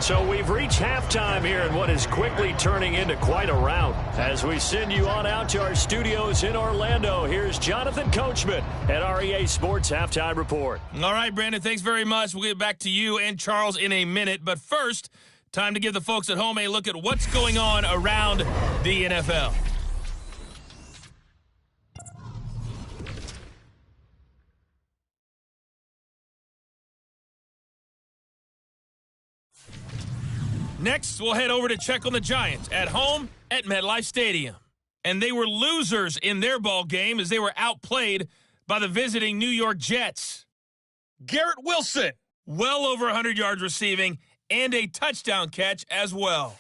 So we've reached halftime here in what is quickly turning into quite a rout. As we send you on out to our studios in Orlando, here's Jonathan Coachman at REA Sports Halftime Report. All right, Brandon, thanks very much. We'll get back to you and Charles in a minute. But first, Time to give the folks at home a look at what's going on around the NFL. Next, we'll head over to check on the Giants at home at MetLife Stadium. And they were losers in their ball game as they were outplayed by the visiting New York Jets. Garrett Wilson, well over 100 yards receiving and a touchdown catch as well.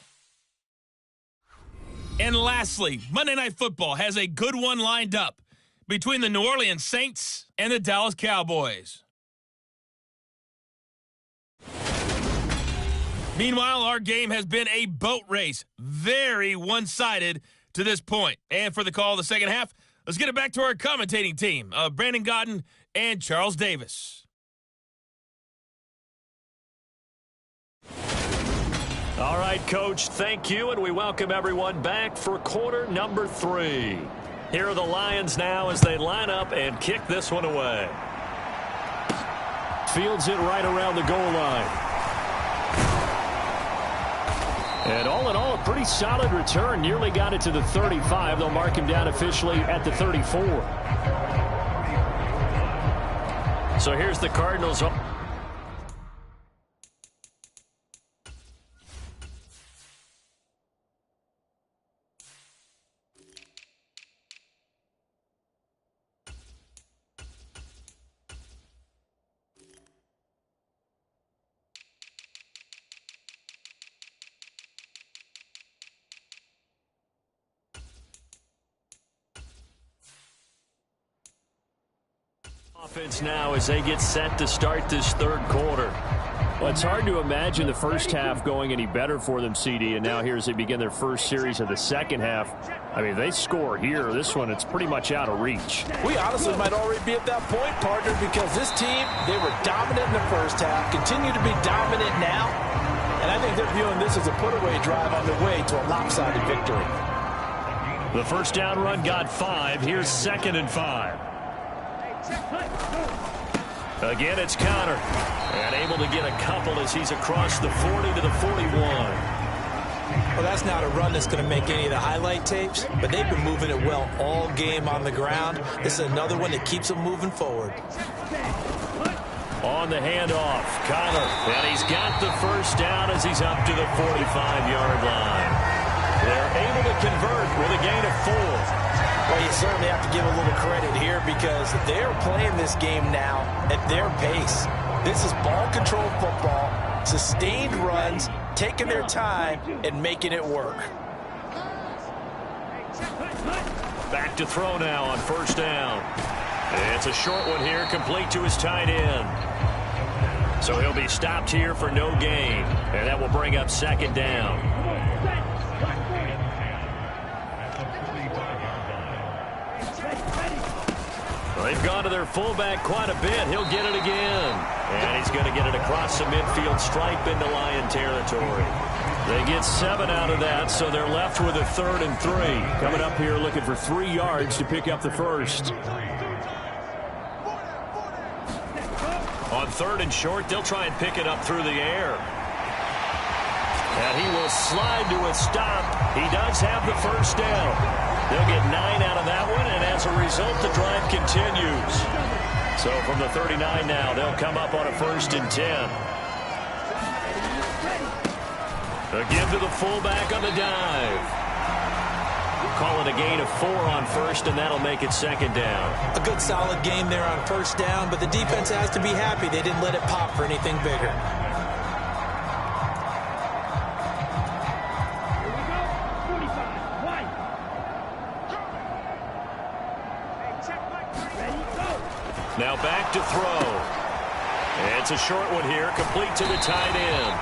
And lastly, Monday Night Football has a good one lined up between the New Orleans Saints and the Dallas Cowboys. Meanwhile, our game has been a boat race, very one-sided to this point. And for the call of the second half, let's get it back to our commentating team of Brandon Godden and Charles Davis. All right, Coach, thank you, and we welcome everyone back for quarter number 3. Here are the Lions now as they line up and kick this one away. Fields it right around the goal line. And all in all, a pretty solid return. Nearly got it to the 35. They'll mark him down officially at the 34. So here's the Cardinals. Offense now as they get set to start this third quarter. Well, it's hard to imagine the first half going any better for them, CD, and now here as they begin their first series of the second half. I mean, they score here. This one, it's pretty much out of reach. We honestly might already be at that point, partner, because this team, they were dominant in the first half, continue to be dominant now, and I think they're viewing this as a put-away drive on their way to a lopsided victory. The first down run got 5. Here's 2nd and 5. Again, it's Connor. And able to get a couple as he's across the 40 to the 41. Well, that's not a run that's going to make any of the highlight tapes, but they've been moving it well all game on the ground. This is another one that keeps them moving forward. On the handoff, Connor. And he's got the first down as he's up to the 45-yard line. They're able to convert with a gain of 4. Well, you certainly have to give a little credit here because they're playing this game now at their pace. This is ball-controlled football, sustained runs, taking their time, and making it work. Back to throw now on first down. It's a short one here, complete to his tight end. So he'll be stopped here for no gain, and that will bring up 2nd down. They've gone to their fullback quite a bit. He'll get it again. And he's going to get it across the midfield stripe into Lion territory. They get 7 out of that, so they're left with a 3rd and 3. Coming up here looking for 3 yards to pick up the first. On 3rd and short, they'll try and pick it up through the air. And he will slide to a stop. He does have the first down. They'll get 9 out of that one, and as a result, the drive continues. So from the 39 now, they'll come up on a 1st and 10. Again to the fullback on the dive. Call it a gain of 4 on first, and that'll make it 2nd down. A good solid game there on first down, but the defense has to be happy they didn't let it pop for anything bigger. Now back to throw. It's a short one here, complete to the tight end.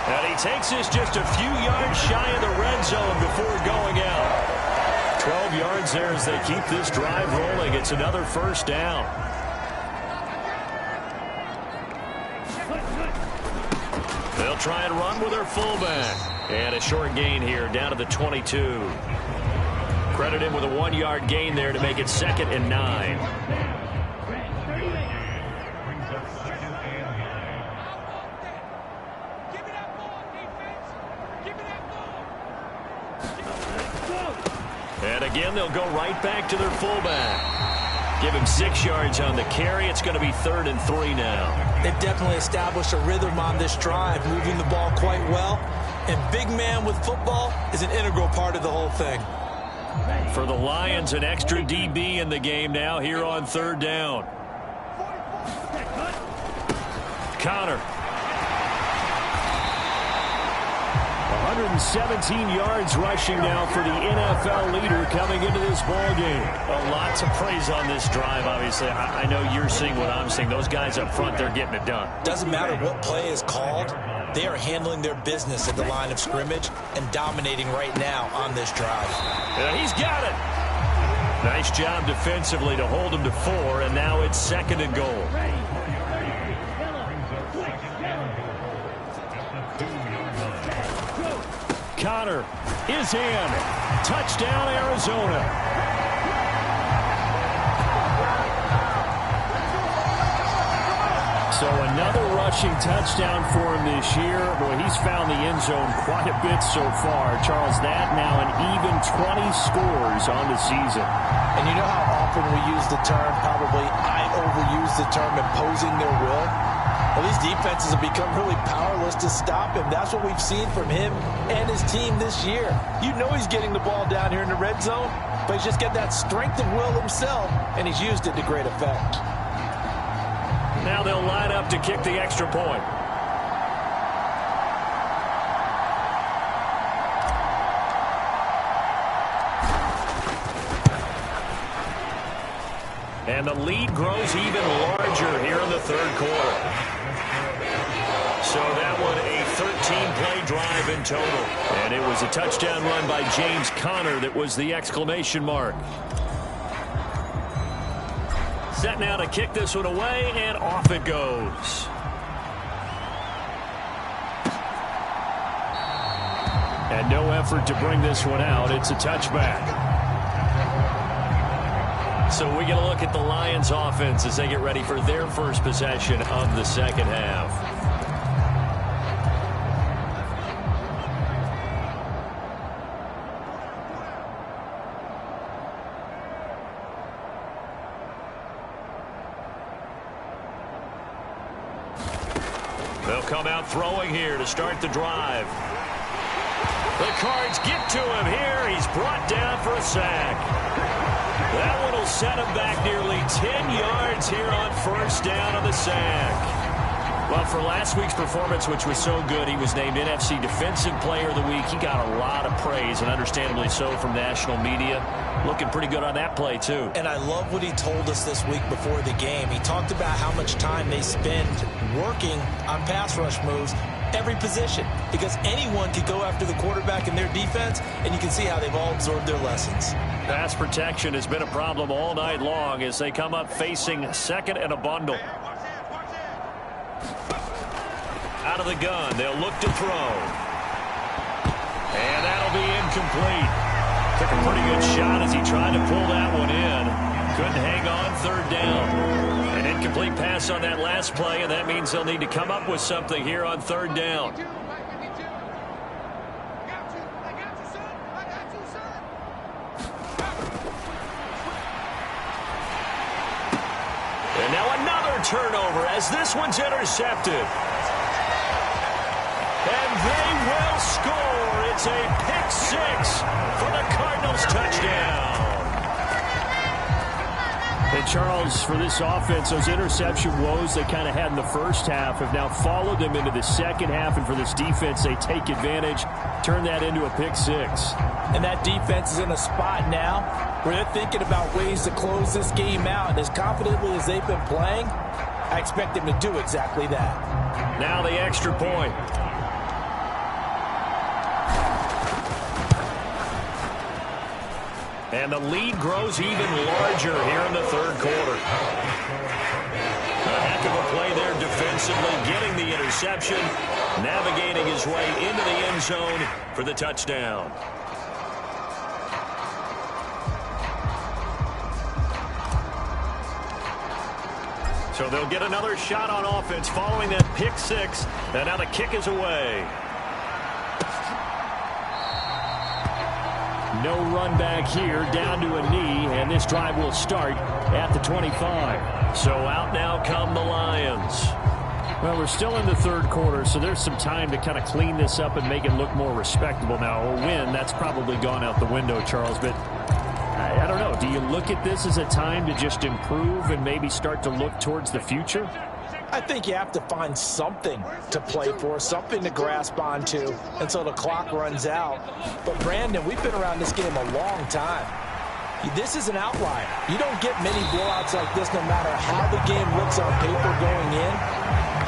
And he takes this just a few yards shy of the red zone before going out. 12 yards there as they keep this drive rolling. It's another first down. They'll try and run with their fullback. And a short gain here down to the 22. Credit him with a 1-yard gain there to make it 2nd and 9. And again, they'll go right back to their fullback. Give him 6 yards on the carry. It's going to be 3rd and 3 now. They've definitely established a rhythm on this drive, moving the ball quite well. And big man with football is an integral part of the whole thing. For the Lions, an extra DB in the game now here on 3rd down. Connor. 117 yards rushing now for the NFL leader coming into this ball game. Well, lots of praise on this drive, obviously. I know you're seeing what I'm seeing. Those guys up front, they're getting it done. Doesn't matter what play is called. They are handling their business at the line of scrimmage and dominating right now on this drive. And he's got it. Nice job defensively to hold him to 4, and now it's 2nd and goal. Connor is in. Touchdown, Arizona. So another rushing touchdown for him this year. Boy, he's found the end zone quite a bit so far. Charles, that now an even 20 scores on the season. And you know how often we use the term, probably I overuse the term, imposing their will? Well, these defenses have become really powerless to stop him. That's what we've seen from him and his team this year. You know he's getting the ball down here in the red zone, but he's just got that strength of will himself, and he's used it to great effect. Now they'll line up to kick the extra point. And the lead grows even larger here in the 3rd quarter. So that one a 13-play drive in total. And it was a touchdown run by James Conner that was the exclamation mark. Set now to kick this one away, and off it goes. And no effort to bring this one out. It's a touchback. So we get a look at the Lions offense as they get ready for their first possession of the 2nd half. They'll come out throwing here to start the drive. The Cards get to him here. He's brought down for a sack. That one will set him back nearly 10 yards here on 1st down on the sack. Well, for last week's performance, which was so good, he was named NFC Defensive Player of the Week. He got a lot of praise, and understandably so, from national media. Looking pretty good on that play, too. And I love what he told us this week before the game. He talked about how much time they spend working on pass rush moves, every position, because anyone could go after the quarterback in their defense, and you can see how they've all absorbed their lessons. Pass protection has been a problem all night long as they come up facing 2nd and a bundle. Out of the gun, they'll look to throw. And that'll be incomplete. Took a pretty good shot as he tried to pull that one in. Couldn't hang on 3rd down. An incomplete pass on that last play, and that means they'll need to come up with something here on 3rd down. And now another turnover as this one's intercepted. And they will score. It's a pick 6 for the Cardinals touchdown. And Charles, for this offense, those interception woes they kind of had in the first half have now followed them into the 2nd half. And for this defense, they take advantage, turn that into a pick 6. And that defense is in a spot now where they're thinking about ways to close this game out. And as confidently as they've been playing, I expect them to do exactly that. Now the extra point. And the lead grows even larger here in the 3rd quarter. A heck of a play there defensively, getting the interception, navigating his way into the end zone for the touchdown. So they'll get another shot on offense following that pick 6. And now the kick is away. No run back here, down to a knee, and this drive will start at the 25. So out now come the Lions. Well, we're still in the third quarter, so there's some time to kind of clean this up and make it look more respectable. Now, a win, that's probably gone out the window, Charles, but I don't know. Do you look at this as a time to just improve and maybe start to look towards the future? I think you have to find something to play for, something to grasp onto until the clock runs out. But, Brandon, we've been around this game a long time. This is an outlier. You don't get many blowouts like this no matter how the game looks on paper going in.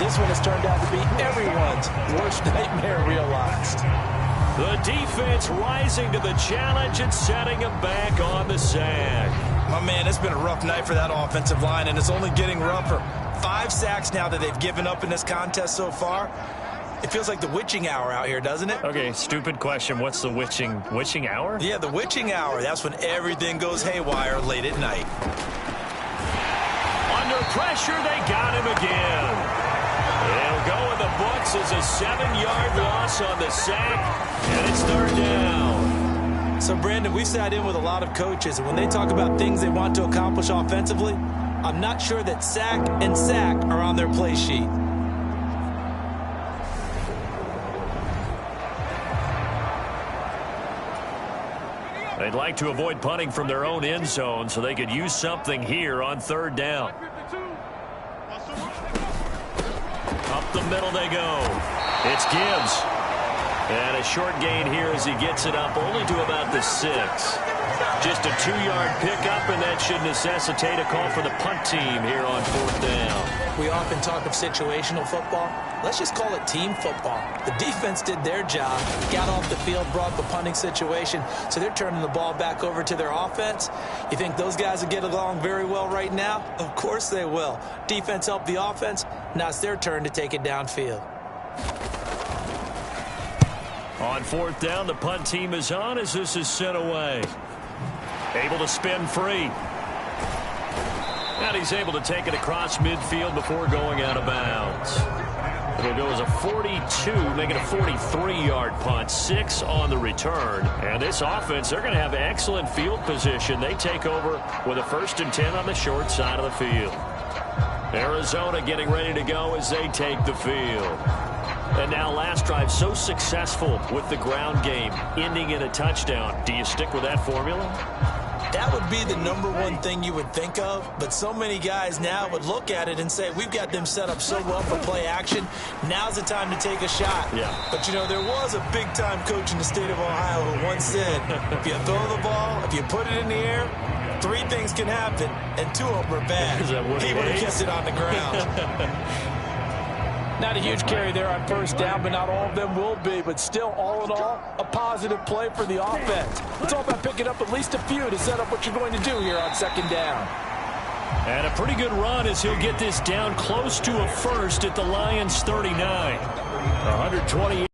This one has turned out to be everyone's worst nightmare realized. The defense rising to the challenge and setting him back on the sack. My man, it's been a rough night for that offensive line, and it's only getting rougher. 5 sacks now that they've given up in this contest so far. It feels like the witching hour out here, doesn't it? Okay, stupid question. What's the witching hour? Yeah, the witching hour. That's when everything goes haywire late at night. Under pressure, they got him again. It'll go in the books as a 7-yard loss on the sack, and it's third down. So, Brandon, we've sat in with a lot of coaches, and when they talk about things they want to accomplish offensively, I'm not sure that sack and sack are on their play sheet. They'd like to avoid punting from their own end zone so they could use something here on third down. Up the middle they go. It's Gibbs. And a short gain here as he gets it up only to about the 6. Just a 2-yard pickup, and that should necessitate a call for the punt team here on fourth down. We often talk of situational football. Let's just call it team football. The defense did their job, got off the field, brought the punting situation, so they're turning the ball back over to their offense. You think those guys will get along very well right now? Of course they will. Defense helped the offense. Now it's their turn to take it downfield. On fourth down, the punt team is on as this is sent away. Able to spin free. And he's able to take it across midfield before going out of bounds. It'll go as a 42, making a 43-yard punt, 6 on the return. And this offense, they're going to have excellent field position. They take over with a 1st and 10 on the short side of the field. Arizona getting ready to go as they take the field. And now last drive so successful with the ground game, ending in a touchdown. Do you stick with that formula? That would be the #1 thing you would think of, but so many guys now would look at it and say, we've got them set up so well for play action, now's the time to take a shot. Yeah. But, you know, there was a big-time coach in the state of Ohio who once said, if you throw the ball, if you put it in the air, 3 things can happen, and 2 of them are bad. He would have kept it on the ground. Not a huge carry there on first down, but not all of them will be. But still, all in all, a positive play for the offense. It's all about picking up at least a few to set up what you're going to do here on second down. And a pretty good run as he'll get this down close to a 1st at the Lions 39. 128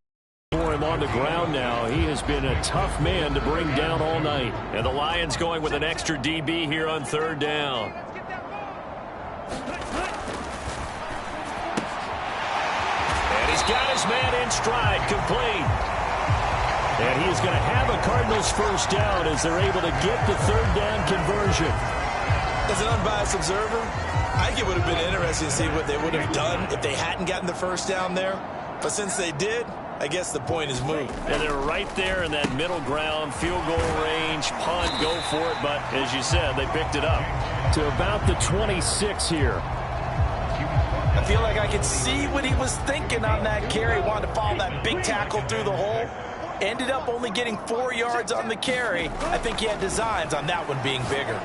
for him on the ground now. He has been a tough man to bring down all night. And the Lions going with an extra DB here on third down. Got his man in stride, complete. And he is going to have a Cardinals first down as they're able to get the third down conversion. As an unbiased observer, I think it would have been interesting to see what they would have done if they hadn't gotten the first down there. But since they did, I guess the point is moot. And they're right there in that middle ground, field goal range, punt, go for it. But as you said, they picked it up. To about the 26 here. I feel like I could see what he was thinking on that carry. Wanted to follow that big tackle through the hole. Ended up only getting 4 yards on the carry. I think he had designs on that one being bigger.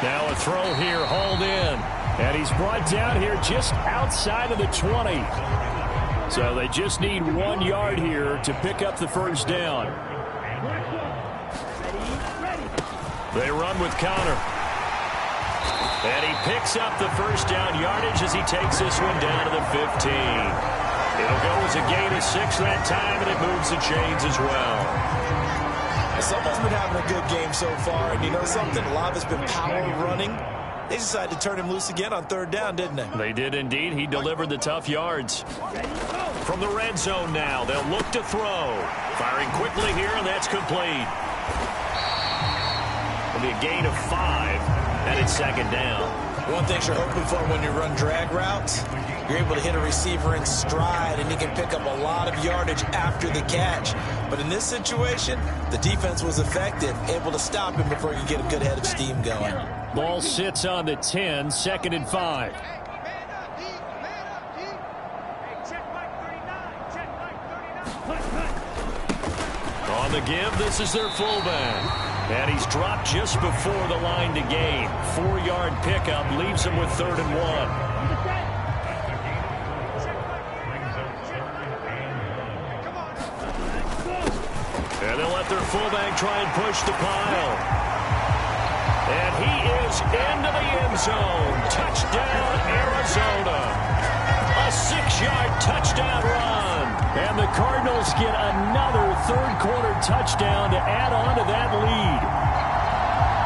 Now a throw here, hauled in. And he's brought down here just outside of the 20. So they just need 1 yard here to pick up the first down. They run with counter. And he picks up the first down yardage as he takes this one down to the 15. It'll go as a gain of 6 that time, and it moves the chains as well. Someone's been having a good game so far, and you know something? A lot of it's been power running. They decided to turn him loose again on third down, didn't they? They did indeed. He delivered the tough yards. From the red zone now, they'll look to throw. Firing quickly here, and that's complete. It'll be a gain of 5, and it's second down. One thing you're hoping for when you run drag routes, you're able to hit a receiver in stride, and he can pick up a lot of yardage after the catch. But in this situation, the defense was effective, able to stop him before he could get a good head of steam going. Ball sits on the 10, 2nd and 5. On the give, this is their fullback. And he's dropped just before the line to gain. 4-yard pickup leaves him with 3rd and 1. And they'll let their fullback try and push the pile. And he is into the end zone. Touchdown, Arizona. A 6-yard touchdown run. And the Cardinals get another third-quarter touchdown to add on to that lead.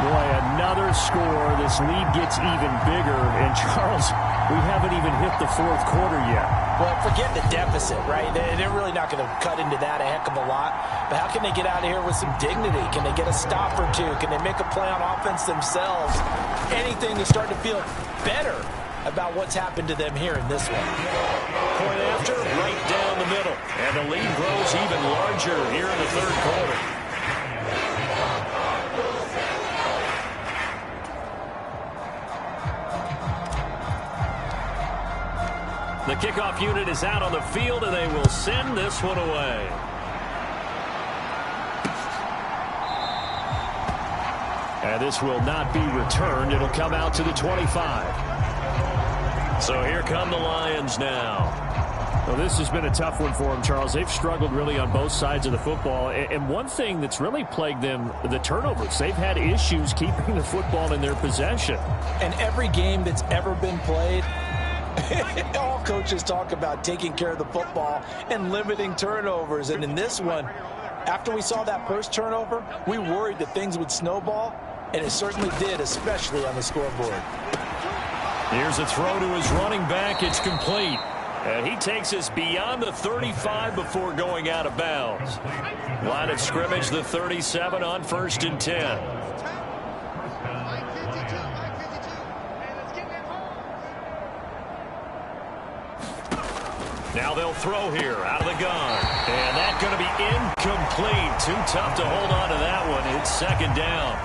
Boy, another score. This lead gets even bigger. And, Charles, we haven't even hit the fourth quarter yet. Well, forget the deficit, right? They're really not going to cut into that a heck of a lot. But how can they get out of here with some dignity? Can they get a stop or two? Can they make a play on offense themselves? Anything to start to feel better about what's happened to them here in this one. Point after, right down the middle. And the lead grows even larger here in the third quarter. The kickoff unit is out on the field, and they will send this one away. And this will not be returned. It'll come out to the 25. So here come the Lions now. Well, this has been a tough one for them, Charles. They've struggled really on both sides of the football. And one thing that's really plagued them, the turnovers. They've had issues keeping the football in their possession. And every game that's ever been played, all coaches talk about taking care of the football and limiting turnovers. And in this one, after we saw that first turnover, we worried that things would snowball, and it certainly did, especially on the scoreboard. Here's a throw to his running back. It's complete. And he takes us beyond the 35 before going out of bounds. Line of scrimmage, the 37 on 1st and 10. Now they'll throw here out of the gun. And that's going to be incomplete. Too tough to hold on to that one. It's second down.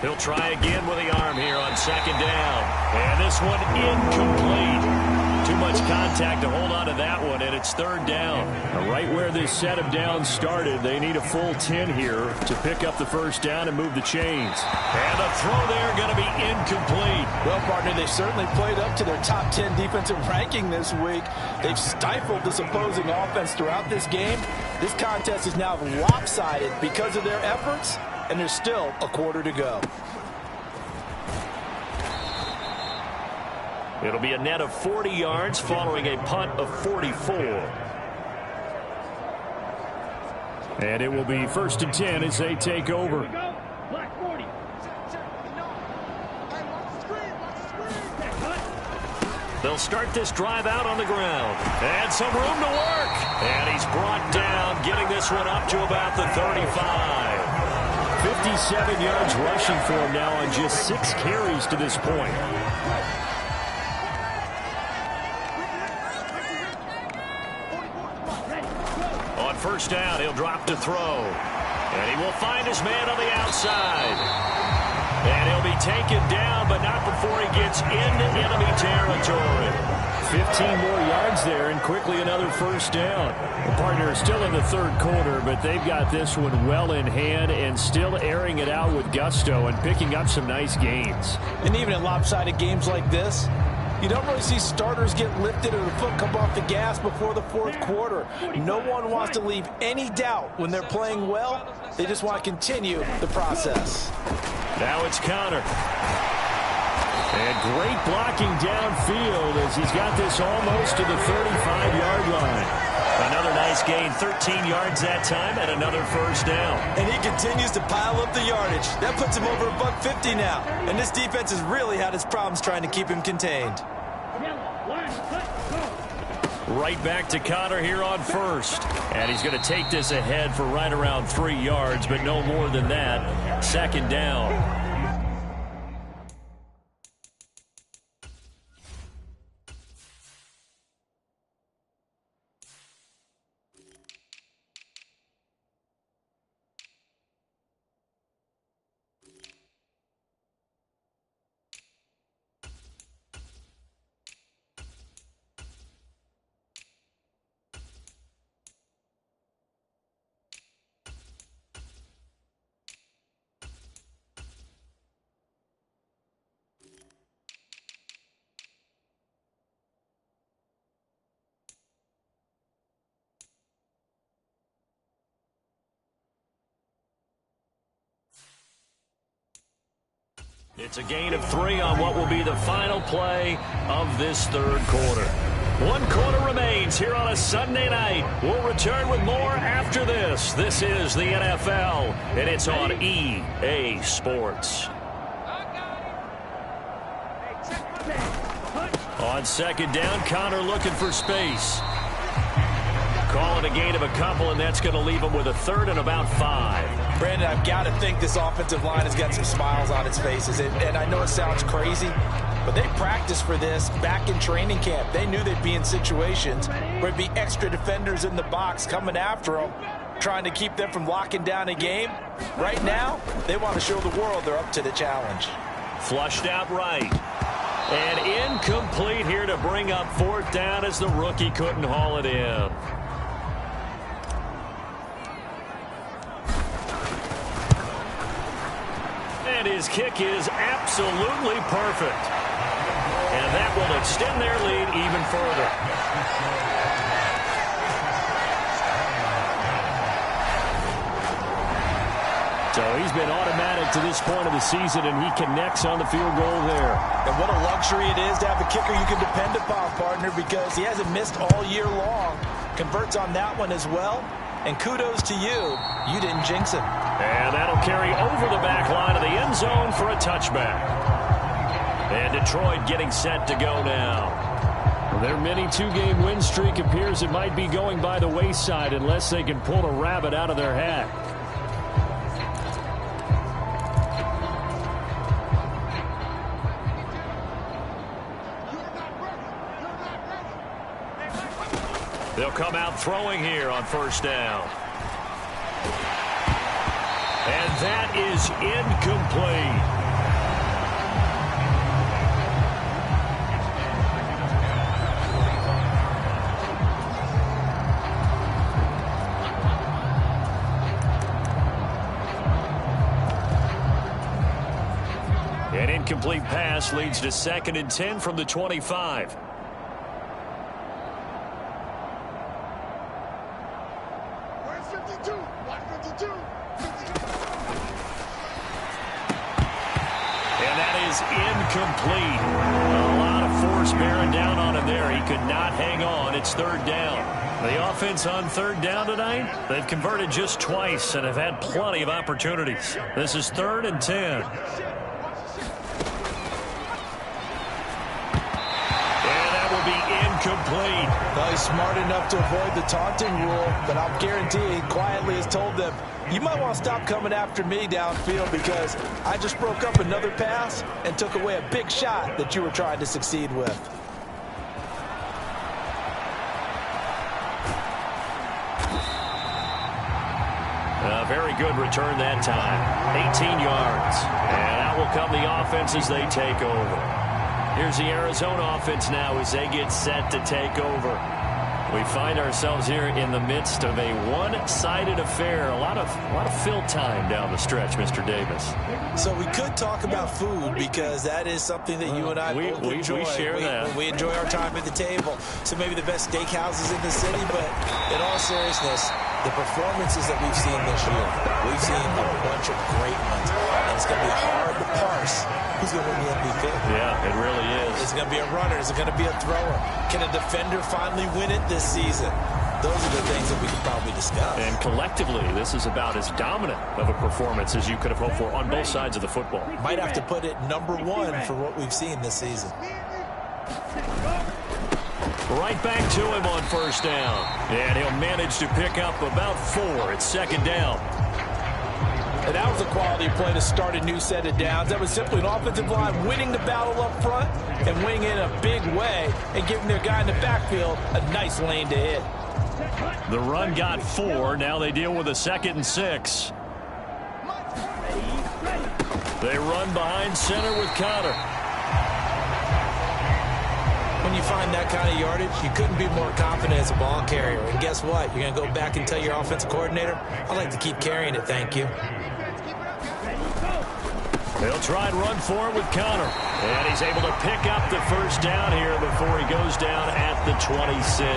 He'll try again with the arm here on second down. And this one incomplete. Too much contact to hold on to that one, and it's 3rd down. Right where this set of downs started, they need a full 10 here to pick up the first down and move the chains. And the throw there going to be incomplete. Well, partner, they certainly played up to their top 10 defensive ranking this week. They've stifled this opposing offense throughout this game. This contest is now lopsided because of their efforts, and there's still a quarter to go. It'll be a net of 40 yards following a punt of 44. And it will be 1st and 10 as they take over. They'll start this drive out on the ground. And some room to work. And he's brought down, getting this one up to about the 35. 57 yards rushing for him now on just 6 carries to this point. On first down, he'll drop to throw. And he will find his man on the outside. And he'll be taken down, but not before he gets into enemy territory. 15 more yards there, and quickly another first down. The partner is still in the third quarter, but they've got this one well in hand and still airing it out with gusto and picking up some nice gains. And even in lopsided games like this, you don't really see starters get lifted or the foot come off the gas before the fourth quarter. No one wants to leave any doubt when they're playing well. They just want to continue the process. Now it's Connor. And great blocking downfield as he's got this almost to the 35-yard line. Another nice just gained 13 yards that time and another first down. And he continues to pile up the yardage. That puts him over $150 now. And this defense has really had its problems trying to keep him contained. Right back to Connor here on first. And he's going to take this ahead for right around 3 yards, but no more than that. Second down. It's a gain of 3 on what will be the final play of this third quarter. 1 quarter remains here on a Sunday night. We'll return with more after this. This is the NFL, and it's on EA Sports. On second down, Connor looking for space. Calling a gain of a couple, and that's going to leave him with a third and about 5. Brandon, I've got to think this offensive line has got some smiles on its faces. And I know it sounds crazy, but they practiced for this back in training camp. They knew they'd be in situations where there'd be extra defenders in the box coming after them, trying to keep them from locking down a game. Right now, they want to show the world they're up to the challenge. Flushed out right. And incomplete here to bring up fourth down as the rookie couldn't haul it in. And his kick is absolutely perfect. And that will extend their lead even further. So he's been automatic to this point of the season, and he connects on the field goal there. And what a luxury it is to have a kicker you can depend upon, partner, because he hasn't missed all year long. Converts on that one as well. And kudos to you. You didn't jinx him. And that'll carry over the back line of the end zone for a touchback. And Detroit getting set to go now. Well, their mini 2-game win streak appears it might be going by the wayside unless they can pull a rabbit out of their hat. They'll come out throwing here on first down. And that is incomplete. An incomplete pass leads to 2nd and 10 from the 25. Incomplete. A lot of force bearing down on him there. He could not hang on. It's third down. The offense on third down tonight, they've converted just twice and have had plenty of opportunities. This is 3rd and 10. And that will be incomplete. Well, he's smart enough to avoid the taunting rule, but I'll guarantee he quietly has told them, you might want to stop coming after me downfield because I just broke up another pass and took away a big shot that you were trying to succeed with. A very good return that time. 18 yards. And out will come the offense as they take over. Here's the Arizona offense now as they get set to take over. We find ourselves here in the midst of a one-sided affair. A lot of fill time down the stretch, Mr. Davis. So we could talk about food because that is something that you and I both enjoy. We share that. We enjoy our time at the table. So maybe the best steakhouses in the city, but in all seriousness, the performances that we've seen this year, we've seen a bunch of great ones. And it's going to be hard to parse who's going to win the MVP. Yeah, it really is. Is it going to be a runner? Is it going to be a thrower? Can a defender finally win it this season? those are the things that we could probably discuss. And collectively, this is about as dominant of a performance as you could have hoped for on both sides of the football. Might have to put it #1 for what we've seen this season. Right back to him on first down. And he'll manage to pick up about 4. It's second down. And that was a quality play to start a new set of downs. That was simply an offensive line winning the battle up front and winning it in a big way and giving their guy in the backfield a nice lane to hit. The run got 4. Now they deal with a 2nd and 6. They run behind center with Connor. When you find that kind of yardage, you couldn't be more confident as a ball carrier. And guess what? You're going to go back and tell your offensive coordinator, I'd like to keep carrying it, thank you. They'll try and run for it with Connor. And he's able to pick up the first down here before he goes down at the 26.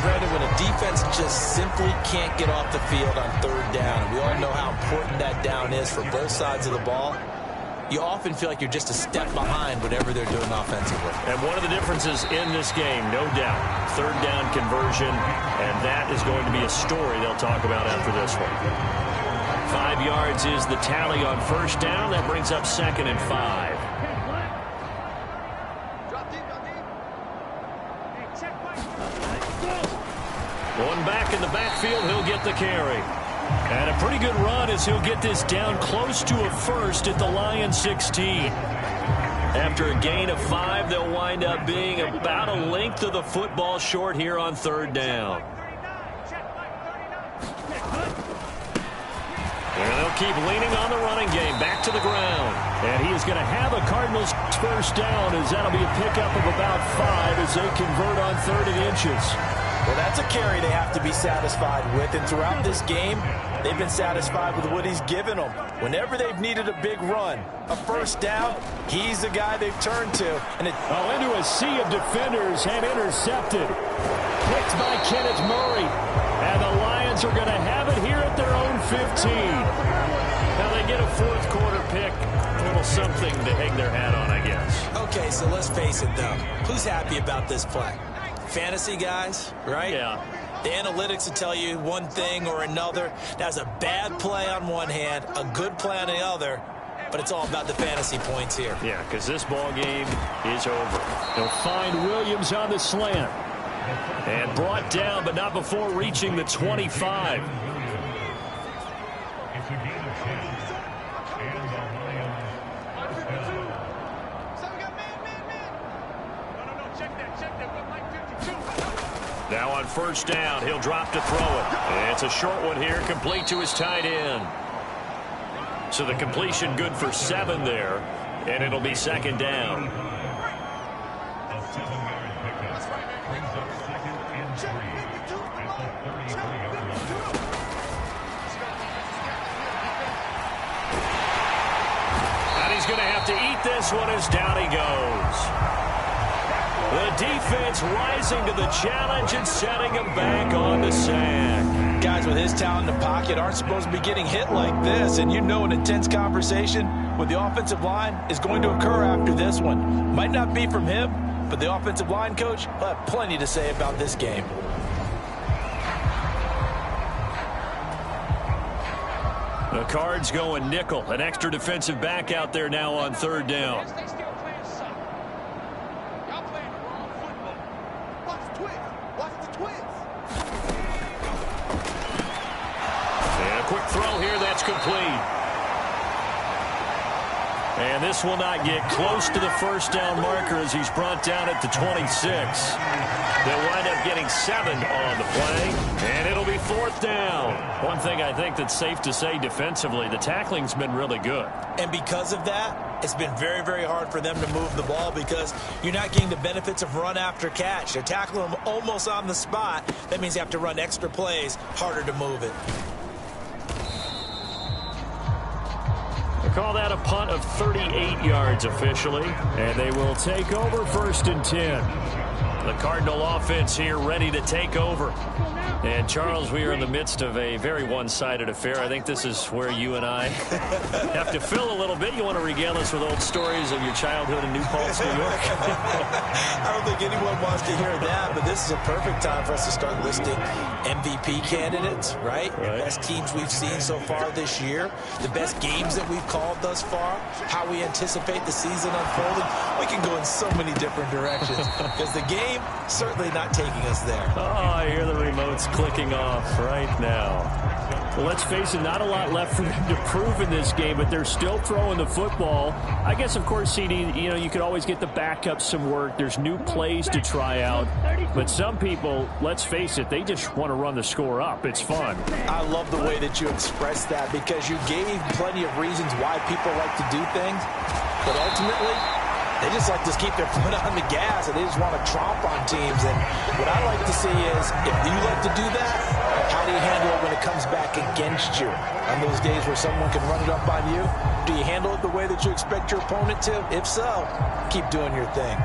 Brandon, when a defense just simply can't get off the field on 3rd down, and we all know how important that down is for both sides of the ball, you often feel like you're just a step behind whatever they're doing offensively. And one of the differences in this game, no doubt, 3rd down conversion, and that is going to be a story they'll talk about after this one. 5 yards is the tally on first down. That brings up 2nd and 5. One back in the backfield, he'll get the carry. And a pretty good run as he'll get this down close to a first at the Lions 16. After a gain of 5, they'll wind up being about a length of the football short here on 3rd down. And they'll keep leaning on the running game. Back to the ground. And he is going to have a Cardinals first down as that'll be a pickup of about 5 as they convert on 3rd and inches. Well, that's a carry they have to be satisfied with. And throughout this game, they've been satisfied with what he's given them. Whenever they've needed a big run, a first down, he's the guy they've turned to. And into a sea of defenders and intercepted. Picked by Kenneth Murray. And the Lions are going to have it here at their own 15. Now they get a 4th quarter pick. A little something to hang their hat on, I guess. Okay, so let's face it, though. Who's happy about this play? Fantasy guys, right? Yeah. The analytics will tell you one thing or another. That's a bad play on one hand, a good play on the other, but it's all about the fantasy points here. Yeah, because this ball game is over. They'll find Williams on the slant. And brought down, but not before reaching the 25. Now on first down, he'll drop to throw it. And it's a short one here, complete to his tight end. So the completion good for 7 there, and it'll be 2nd down. And he's going to have to eat this one as down he goes. The defense rising to the challenge and setting him back on the sack. Guys with his talent in the pocket aren't supposed to be getting hit like this, and you know an intense conversation with the offensive line is going to occur after this one. Might not be from him, but the offensive line coach will have plenty to say about this game. The Cards going nickel. An extra defensive back out there now on 3rd down. And a quick throw here, that's complete. And this will not get close to the first down marker as he's brought down at the 26. They'll wind up getting 7 on the play, and it'll be 4th down. One thing I think that's safe to say defensively, the tackling's been really good. And because of that, it's been very, very hard for them to move the ball because you're not getting the benefits of run after catch. They're tackling them almost on the spot. That means you have to run extra plays, harder to move it. Call that a punt of 38 yards officially, and they will take over 1st and 10. The Cardinal offense here ready to take over. And, Charles, we are in the midst of a very one-sided affair. I think this is where you and I have to fill a little bit. You want to regale us with old stories of your childhood in New Paltz, New York? I don't think anyone wants to hear that, but this is a perfect time for us to start listing MVP candidates, right? The best teams we've seen so far this year, the best games that we've called thus far, how we anticipate the season unfolding. We can go in so many different directions because the game certainly not taking us there. Oh, I hear the remotes clicking off right now. Well, let's face it, not a lot left for them to prove in this game, but they're still throwing the football. I guess, of course, CD, you could always get the backup some work. There's new plays to try out. But some people, let's face it, they just want to run the score up. It's fun. I love the way that you expressed that because you gave plenty of reasons why people like to do things. But ultimately, they just like to keep their foot on the gas, and they just want to tromp on teams. And what I like to see is, if you like to do that, how do you handle it when it comes back against you? On those days where someone can run it up on you, do you handle it the way that you expect your opponent to? If so, keep doing your thing.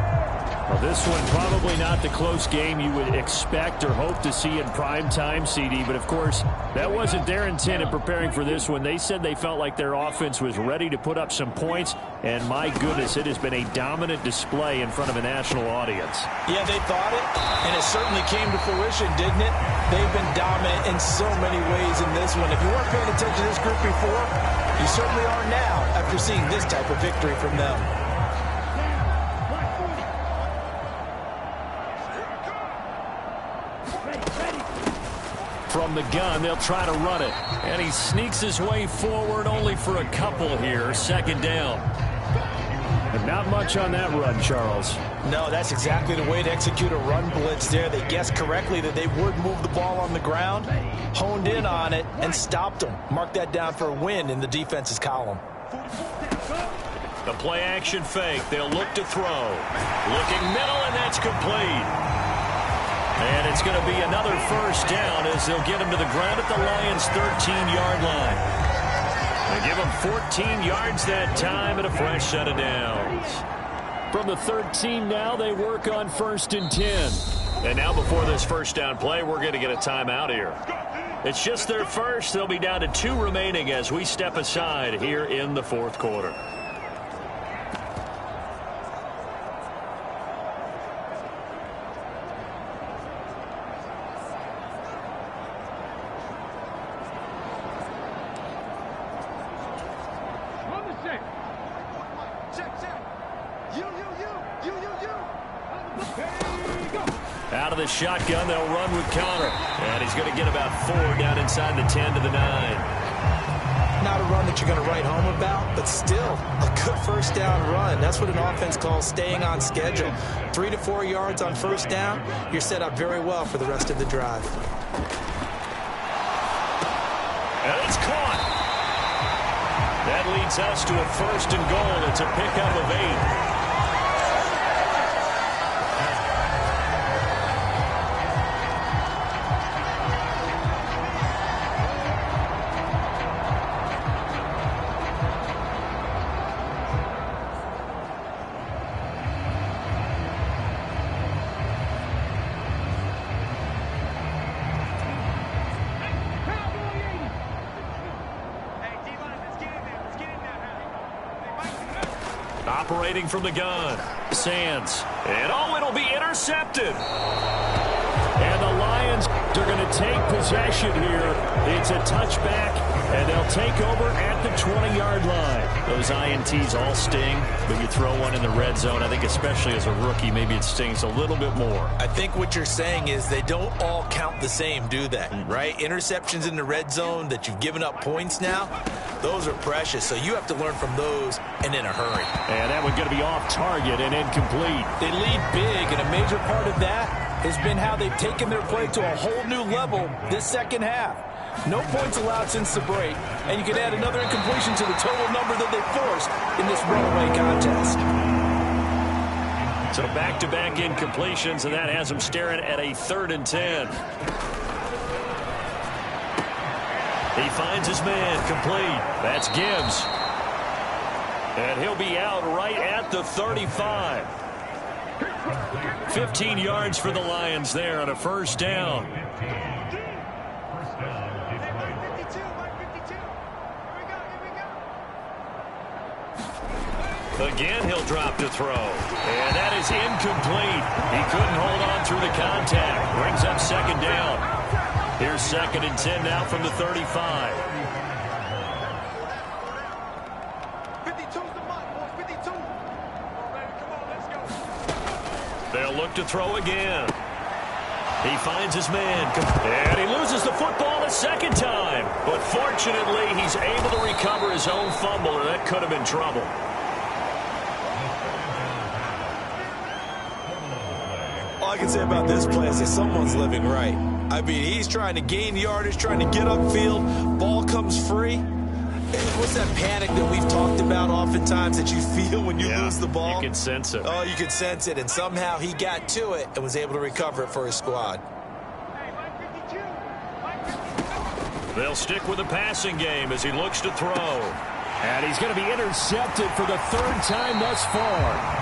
Well, this one probably not the close game you would expect or hope to see in prime time, CD. But, of course, that wasn't their intent in preparing for this one. They said they felt like their offense was ready to put up some points. And, my goodness, it has been a dominant display in front of a national audience. Yeah, they thought it, and it certainly came to fruition, didn't it? They've been dominant in so many ways in this one. If you weren't paying attention to this group before, you certainly are now after seeing this type of victory from them. From the gun, they'll try to run it. And he sneaks his way forward only for a couple here. Second down. But not much on that run, Charles. No, that's exactly the way to execute a run blitz there. They guessed correctly that they would move the ball on the ground, honed in on it, and stopped them. Mark that down for a win in the defense's column. The play action fake. They'll look to throw. Looking middle, and that's complete. And it's going to be another first down as they'll get him to the ground at the Lions' 13-yard line. They give him 14 yards that time and a fresh set of downs. From the 13 now, they work on 1st and 10. And now before this first down play, we're going to get a timeout here. It's just their first. They'll be down to 2 remaining as we step aside here in the 4th quarter. Out of the shotgun, they'll run with Connor. And he's going to get about 4 down inside the 10 to the 9. Not a run that you're going to write home about, but still a good first down run. That's what an offense calls staying on schedule. 3 to 4 yards on first down, you're set up very well for the rest of the drive. And it's caught. That leads us to a 1st and goal. It's a pickup of 8. Operating from the gun. Sands. And it'll be intercepted. And the Lions are going to take possession here. It's a touchback, and they'll take over at the 20-yard line. Those INTs all sting, but you throw one in the red zone. I think especially as a rookie, maybe it stings a little bit more. I think what you're saying is they don't all count the same, do they? Right? Interceptions in the red zone that you've given up points now, those are precious. So you have to learn from those and in a hurry. And that one's going to be off target and incomplete. They lead big, and a major part of that has been how they've taken their play to a whole new level this second half. No points allowed since the break, and you can add another incompletion to the total number that they forced in this runaway contest. So back-to-back incompletions, and that has them staring at a 3rd and 10. He finds his man complete. That's Gibbs. And he'll be out right at the 35. 15 yards for the Lions there on a first down. Again, he'll drop to throw. And that is incomplete. He couldn't hold on through the contact. Brings up second down. Here's 2nd and 10 now from the 35. 52's the mark, boys. 52. Come on, let's go. They'll look to throw again. He finds his man. And he loses the football a second time. But fortunately, he's able to recover his own fumble, or that could have been trouble. All I can say about this play is that someone's living right. I mean, he's trying to gain yardage, trying to get upfield. Ball comes free. What's that panic that we've talked about oftentimes that you feel when you lose the ball? You can sense it. Oh, you can sense it. And somehow he got to it and was able to recover it for his squad. They'll stick with the passing game as he looks to throw. And he's going to be intercepted for the 3rd time thus far.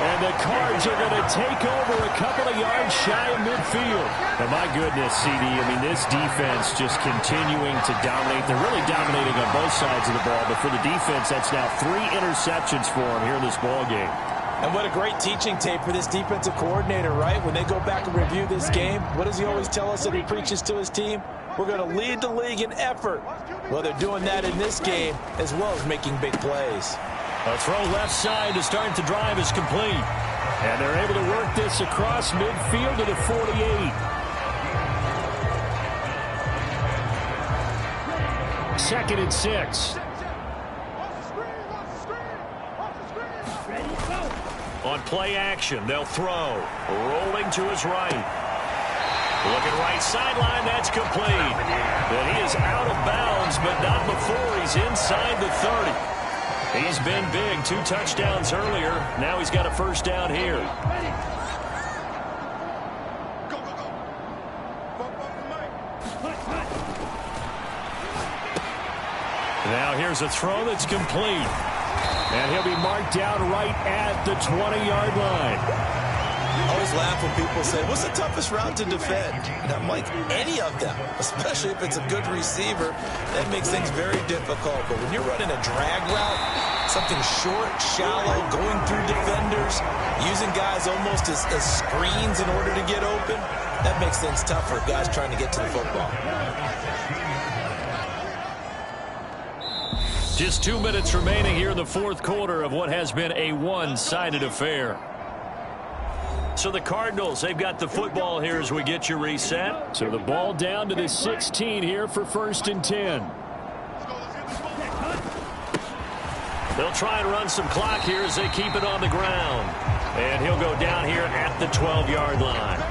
And the Cards are going to take over a couple of yards shy of midfield. And my goodness, CD, I mean, this defense just continuing to dominate. They're really dominating on both sides of the ball. But for the defense, that's now 3 interceptions for them here in this ball game. And what a great teaching tape for this defensive coordinator, right? When they go back and review this game, what does he always tell us that he preaches to his team? We're going to lead the league in effort. Well, they're doing that in this game as well as making big plays. A throw left side to start the drive is complete. And they're able to work this across midfield to the 48. 2nd and 6. On play action, they'll throw. Rolling to his right. Looking right sideline, that's complete. And he is out of bounds, but not before he's inside the 30. He's been big. 2 touchdowns earlier. Now he's got a first down here. Now here's a throw that's complete. And he'll be marked down right at the 20-yard line. I always laugh when people say, what's the toughest route to defend? And I'm like, any of them, especially if it's a good receiver. That makes things very difficult. But when you're running a drag route, something short, shallow, going through defenders, using guys almost as screens in order to get open, that makes things tough for guys trying to get to the football. Just 2 minutes remaining here in the 4th quarter of what has been a one-sided affair. So the Cardinals, they've got the football here as we get you reset. So the ball down to the 16 here for 1st and 10. They'll try and run some clock here as they keep it on the ground. And he'll go down here at the 12-yard line.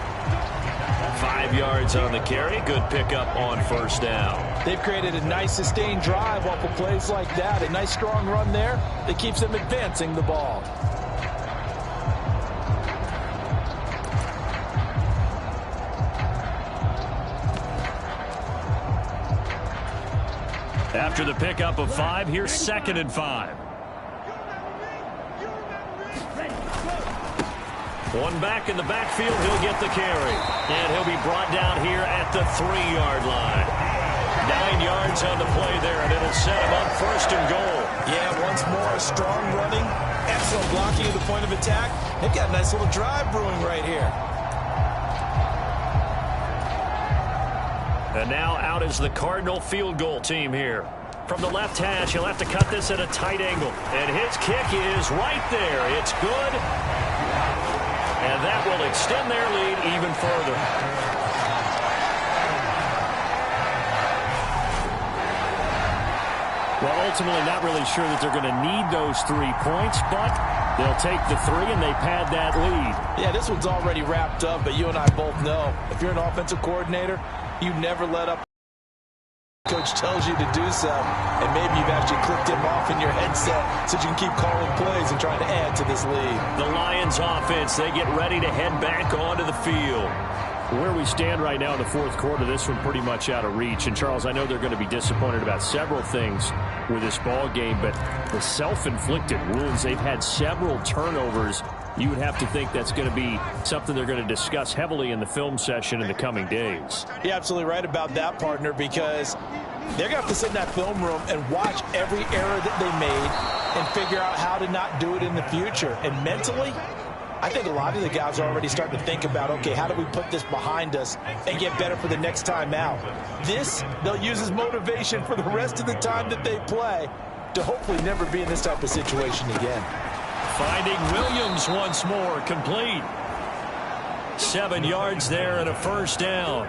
5 yards on the carry. Good pickup on first down. They've created a nice sustained drive off of plays like that. A nice strong run there that keeps them advancing the ball. After the pickup of 5, here's 2nd and 5. One back in the backfield, he'll get the carry. And he'll be brought down here at the 3-yard line. 9 yards on the play there, and it'll set him up 1st and goal. Yeah, once more, strong running, excellent blocking at the point of attack. They've got a nice little drive brewing right here. And now out is the Cardinal field goal team here. From the left hash, he'll have to cut this at a tight angle. And his kick is right there. It's good. And that will extend their lead even further. Well, ultimately not really sure that they're going to need those 3 points, but they'll take the 3 and they pad that lead. Yeah, this one's already wrapped up, but you and I both know if you're an offensive coordinator, you never let up. Coach tells you to do so, and maybe you've actually clicked him off in your headset so you can keep calling plays and trying to add to this lead. The Lions offense, they get ready to head back onto the field. Where we stand right now in the 4th quarter, this one pretty much out of reach. And, Charles, I know they're going to be disappointed about several things with this ball game, but the self-inflicted wounds, they've had several turnovers you would have to think that's going to be something they're going to discuss heavily in the film session in the coming days. You're absolutely right about that, partner, because they're going to have to sit in that film room and watch every error that they made and figure out how to not do it in the future. And mentally, I think a lot of the guys are already starting to think about, okay, how do we put this behind us and get better for the next time out? This, they'll use as motivation for the rest of the time that they play to hopefully never be in this type of situation again. Finding Williams once more, complete. 7 yards there and a first down.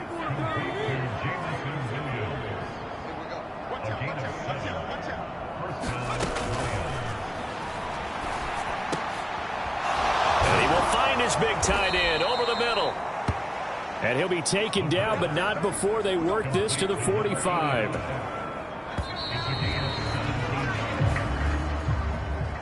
And he will find his big tight end over the middle. And he'll be taken down, but not before they work this to the 45.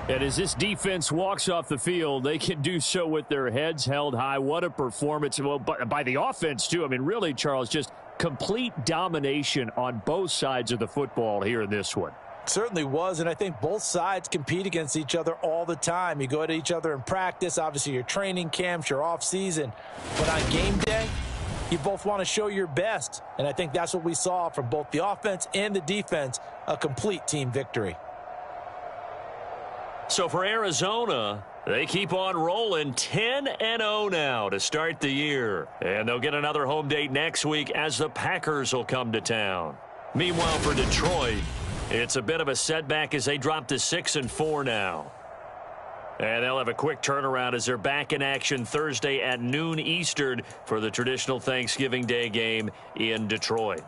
And as this defense walks off the field, they can do so with their heads held high. What a performance. Well, by the offense, too. I mean, really, Charles, just complete domination on both sides of the football here in this one. Certainly was, and I think both sides compete against each other all the time. You go at each other in practice, obviously your training camps, your off-season. But on game day, you both want to show your best. And I think that's what we saw from both the offense and the defense, a complete team victory. So for Arizona, they keep on rolling 10-0 now to start the year. And they'll get another home date next week as the Packers will come to town. Meanwhile, for Detroit, it's a bit of a setback as they drop to 6-4 now. And they'll have a quick turnaround as they're back in action Thursday at noon Eastern for the traditional Thanksgiving Day game in Detroit.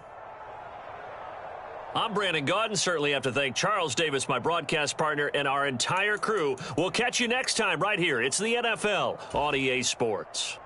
I'm Brandon Gaudin. Certainly have to thank Charles Davis, my broadcast partner, and our entire crew. We'll catch you next time right here. It's the NFL on EA Sports.